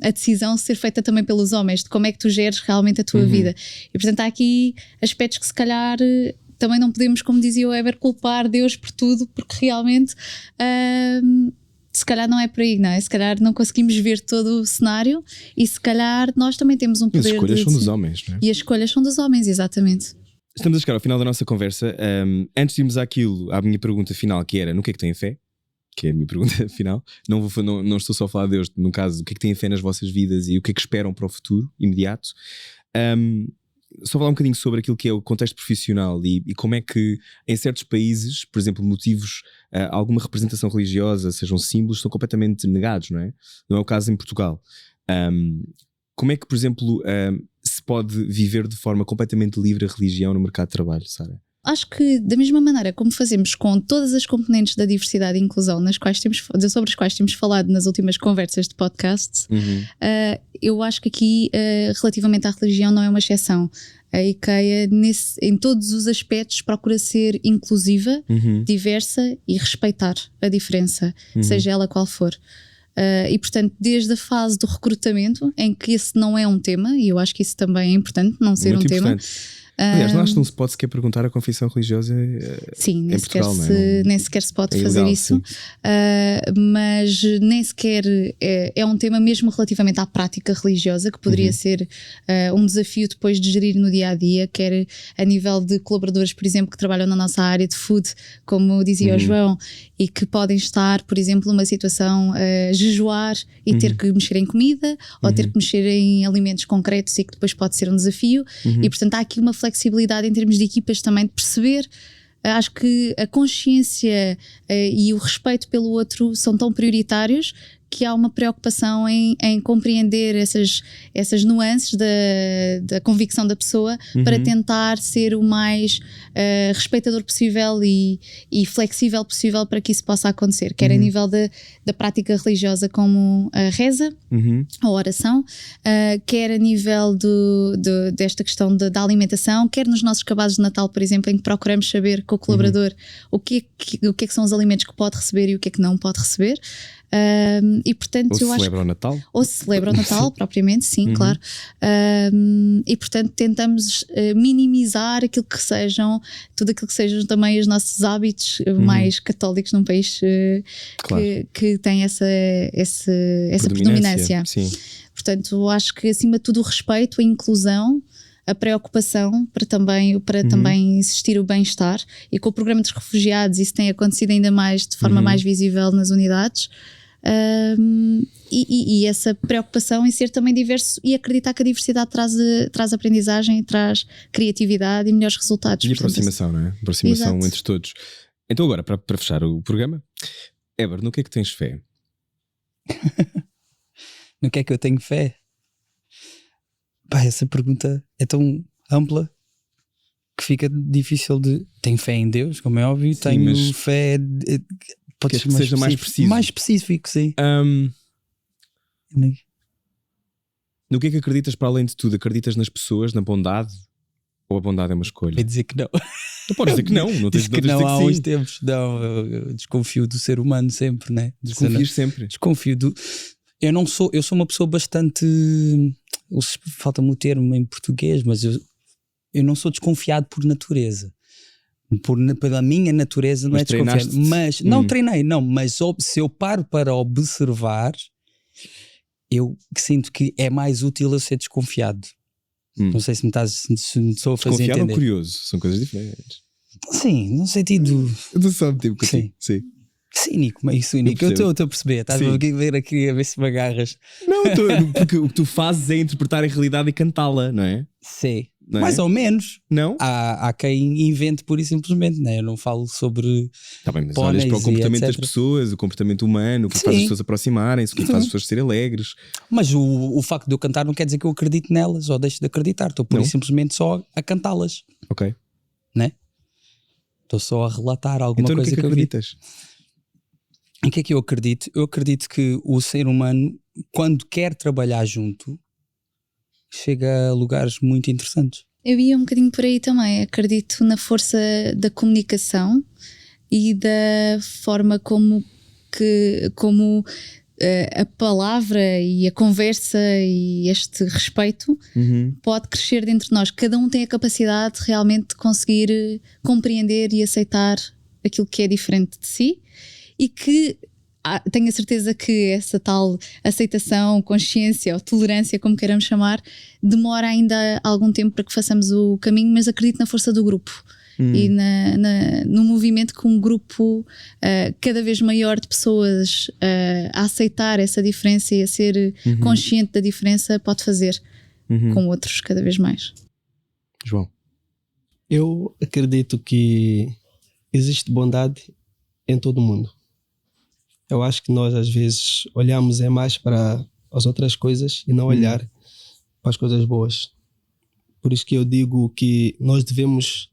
a decisão ser feita também pelos homens, de como é que tu geres realmente a tua vida. E portanto há aqui aspectos que se calhar também não podemos, como dizia o Weber, culpar Deus por tudo, porque realmente se calhar não é por aí, não é? Se calhar não conseguimos ver todo o cenário, e se calhar nós também temos um poder. E as escolhas são dos homens, não é? E as escolhas são dos homens, exatamente. Estamos a chegar ao final da nossa conversa. Antes de irmos à minha pergunta final, que era: no que é que têm fé? Que é a minha pergunta final. Não estou só a falar de Deus, no caso, o que é que têm fé nas vossas vidas e o que é que esperam para o futuro imediato. Só falar um bocadinho sobre aquilo que é o contexto profissional e como é que em certos países, por exemplo, motivos, alguma representação religiosa, sejam símbolos, são completamente negados, não é? Não é o caso em Portugal. Como é que, por exemplo, se pode viver de forma completamente livre a religião no mercado de trabalho, Sara? Acho que da mesma maneira como fazemos com todas as componentes da diversidade e inclusão sobre as quais temos falado nas últimas conversas de podcast, eu acho que aqui, relativamente à religião, não é uma exceção. A IKEA, em todos os aspectos, procura ser inclusiva, diversa e respeitar a diferença, seja ela qual for. E portanto, desde a fase do recrutamento, em que esse não é um tema, e eu acho que isso também é importante, não ser muito um tema. Aliás, não acho que não se pode sequer perguntar a confissão religiosa sim, em Portugal, não é? Nem sequer se pode fazer ilegal, isso, mas nem sequer é um tema mesmo relativamente à prática religiosa, que poderia ser um desafio depois de gerir no dia-a-dia, quer a nível de colaboradores, por exemplo, que trabalham na nossa área de food, como dizia o João, e que podem estar, por exemplo, numa situação jejuar e ter que mexer em comida, ou ter que mexer em alimentos concretos, e que depois pode ser um desafio, e portanto há aqui uma flexibilidade em termos de equipas também, de perceber. Acho que a consciência e o respeito pelo outro são tão prioritários que há uma preocupação em compreender essas nuances da convicção da pessoa, para tentar ser o mais respeitador possível e flexível possível para que isso possa acontecer, quer a nível da prática religiosa, como a reza, a oração, quer a nível desta questão da alimentação, quer nos nossos cabazes de Natal, por exemplo, em que procuramos saber com o colaborador o que é que são os alimentos que pode receber e o que é que não pode receber. E portanto ou se eu acho celebra o Natal? ou se celebra o Natal, propriamente, sim, claro. E portanto tentamos minimizar aquilo que sejam, tudo aquilo que sejam também os nossos hábitos mais católicos num país Claro. que tem essa predominância. Sim. Portanto, acho que acima de tudo o respeito, a inclusão, a preocupação para também existir o bem-estar, e com o programa dos refugiados isso tem acontecido ainda mais de forma mais visível nas unidades. E essa preocupação em ser também diverso e acreditar que a diversidade traz aprendizagem, traz criatividade e melhores resultados. E portanto, aproximação, não é? Aproximação Exato. entre todos. Então agora, para fechar o programa, Éber, no que é que tens fé? No que é que eu tenho fé? Pá, essa pergunta é tão ampla que fica difícil de... Tenho fé em Deus, como é óbvio. Sim, tenho mas fé... Pode queres que seja mais preciso? Mais específico, sim. No que é que acreditas para além de tudo? Acreditas nas pessoas, na bondade? Ou a bondade é uma escolha? Vai dizer que não. Tu podes dizer que não. Não tens Diz de que dizer não há que uns sim. tempos. Não, eu desconfio do ser humano sempre, né? Desconfias sempre. Desconfio do... Eu sou uma pessoa bastante... Falta-me o termo em português, mas eu não sou desconfiado por natureza. Pela minha natureza não Mas é desconfiado. treinaste-te? Mas não treinei, não. Mas se eu paro para observar, eu sinto que é mais útil eu ser desconfiado. Não sei se me estou a fazer Desconfiado ou entender. curioso? São coisas diferentes. Sim, no sentido... Eu não sabe tipo que Sim. sim. Cínico, meio cínico. Eu estou a perceber. Estás a ver aqui a ver se me agarras. Não, porque o que tu fazes é interpretar a realidade e cantá-la, não é? Sim. Não é? Mais ou menos. Não? Há quem invente pura e simplesmente, né? Eu não falo sobre Tá bem, mas póneis olhas para o comportamento e das etc. pessoas, o comportamento humano, o que faz as pessoas aproximarem-se, o que faz as pessoas serem alegres. Mas o facto de eu cantar não quer dizer que eu acredite nelas ou deixe de acreditar. Estou pura e simplesmente só a cantá-las. Ok. Né? Estou só a relatar alguma Então, coisa no que é que eu vi. acreditas? Em que é que eu acredito? Eu acredito que o ser humano, quando quer trabalhar junto, chega a lugares muito interessantes. Eu ia um bocadinho por aí também. Acredito na força da comunicação e da forma como a palavra e a conversa e este respeito pode crescer dentro de nós. Cada um tem a capacidade realmente de conseguir compreender e aceitar aquilo que é diferente de si, e que tenho a certeza que essa tal aceitação, consciência ou tolerância, como queiramos chamar, demora ainda algum tempo para que façamos o caminho, mas acredito na força do grupo e no movimento que um grupo cada vez maior de pessoas a aceitar essa diferença e a ser consciente da diferença pode fazer com outros cada vez mais. João? Eu acredito que existe bondade em todo mundo. Eu acho que nós às vezes olhamos mais para as outras coisas e não olhar para as coisas boas. Por isso que eu digo que nós devemos...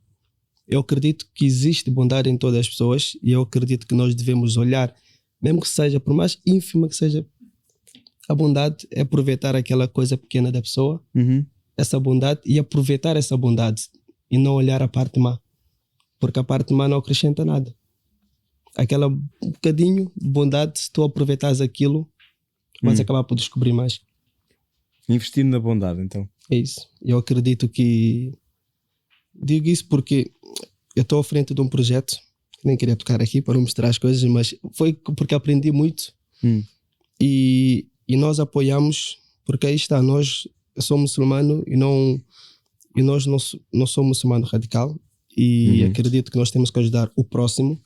Eu acredito que existe bondade em todas as pessoas e eu acredito que nós devemos olhar, mesmo que seja, por mais ínfima que seja, a bondade é aproveitar aquela coisa pequena da pessoa, essa bondade, e aproveitar essa bondade e não olhar a parte má, porque a parte má não acrescenta nada. Aquela bocadinho de bondade, se tu aproveitares aquilo, vais acabar por descobrir mais. Investir na bondade, então. É isso. Eu acredito que... Digo isso porque eu estou à frente de um projeto, nem queria tocar aqui para não mostrar as coisas, mas foi porque aprendi muito. E nós apoiamos, porque aí está, eu sou muçulmano e nós não somos muçulmano radical, e acredito que nós temos que ajudar o próximo.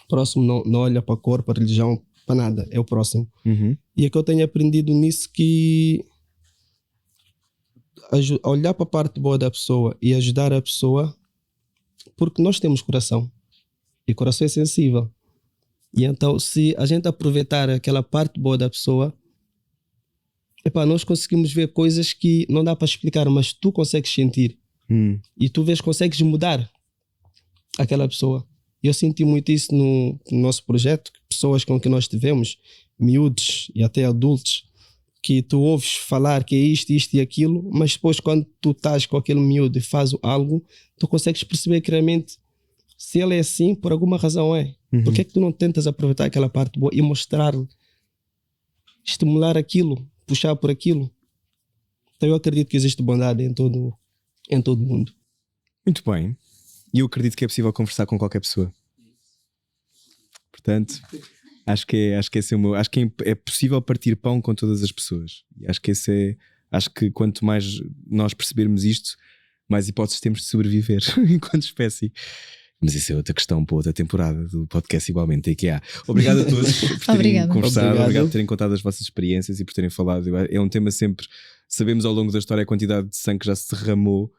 O próximo não olha para a cor, para a religião, para nada, é o próximo. E é que eu tenho aprendido nisso, que olhar para a parte boa da pessoa e ajudar a pessoa, porque nós temos coração e coração é sensível, e então se a gente aproveitar aquela parte boa da pessoa, nós conseguimos ver coisas que não dá para explicar, mas tu consegues sentir e tu consegues mudar aquela pessoa. Eu senti muito isso no nosso projeto, pessoas com que nós tivemos, miúdos e até adultos, que tu ouves falar que é isto e aquilo, mas depois quando tu estás com aquele miúdo e fazes algo, tu consegues perceber que realmente, se ele é assim, por alguma razão é. Por que é que tu não tentas aproveitar aquela parte boa e mostrar-lhe estimular aquilo, puxar por aquilo. Então eu acredito que existe bondade em todo mundo. Muito bem. E eu acredito que é possível conversar com qualquer pessoa. Portanto, acho que esse é o meu. Acho que é possível partir pão com todas as pessoas. E acho que quanto mais nós percebermos isto, mais hipóteses temos de sobreviver enquanto espécie. Mas isso é outra questão para outra temporada do podcast igualmente IKEA. Obrigado a todos por terem conversado, obrigado por terem contado as vossas experiências e por terem falado. É um tema sempre, sabemos ao longo da história a quantidade de sangue que já se derramou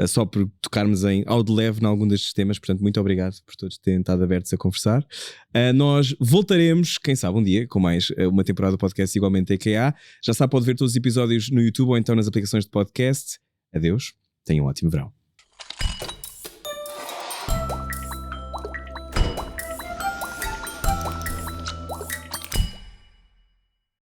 só por tocarmos ao de leve em algum destes temas, portanto muito obrigado por todos terem estado abertos a conversar. Nós voltaremos, quem sabe um dia, com mais uma temporada do podcast igualmente IKEA. Já sabe, pode ver todos os episódios no YouTube ou então nas aplicações de podcast. Adeus, tenham um ótimo verão.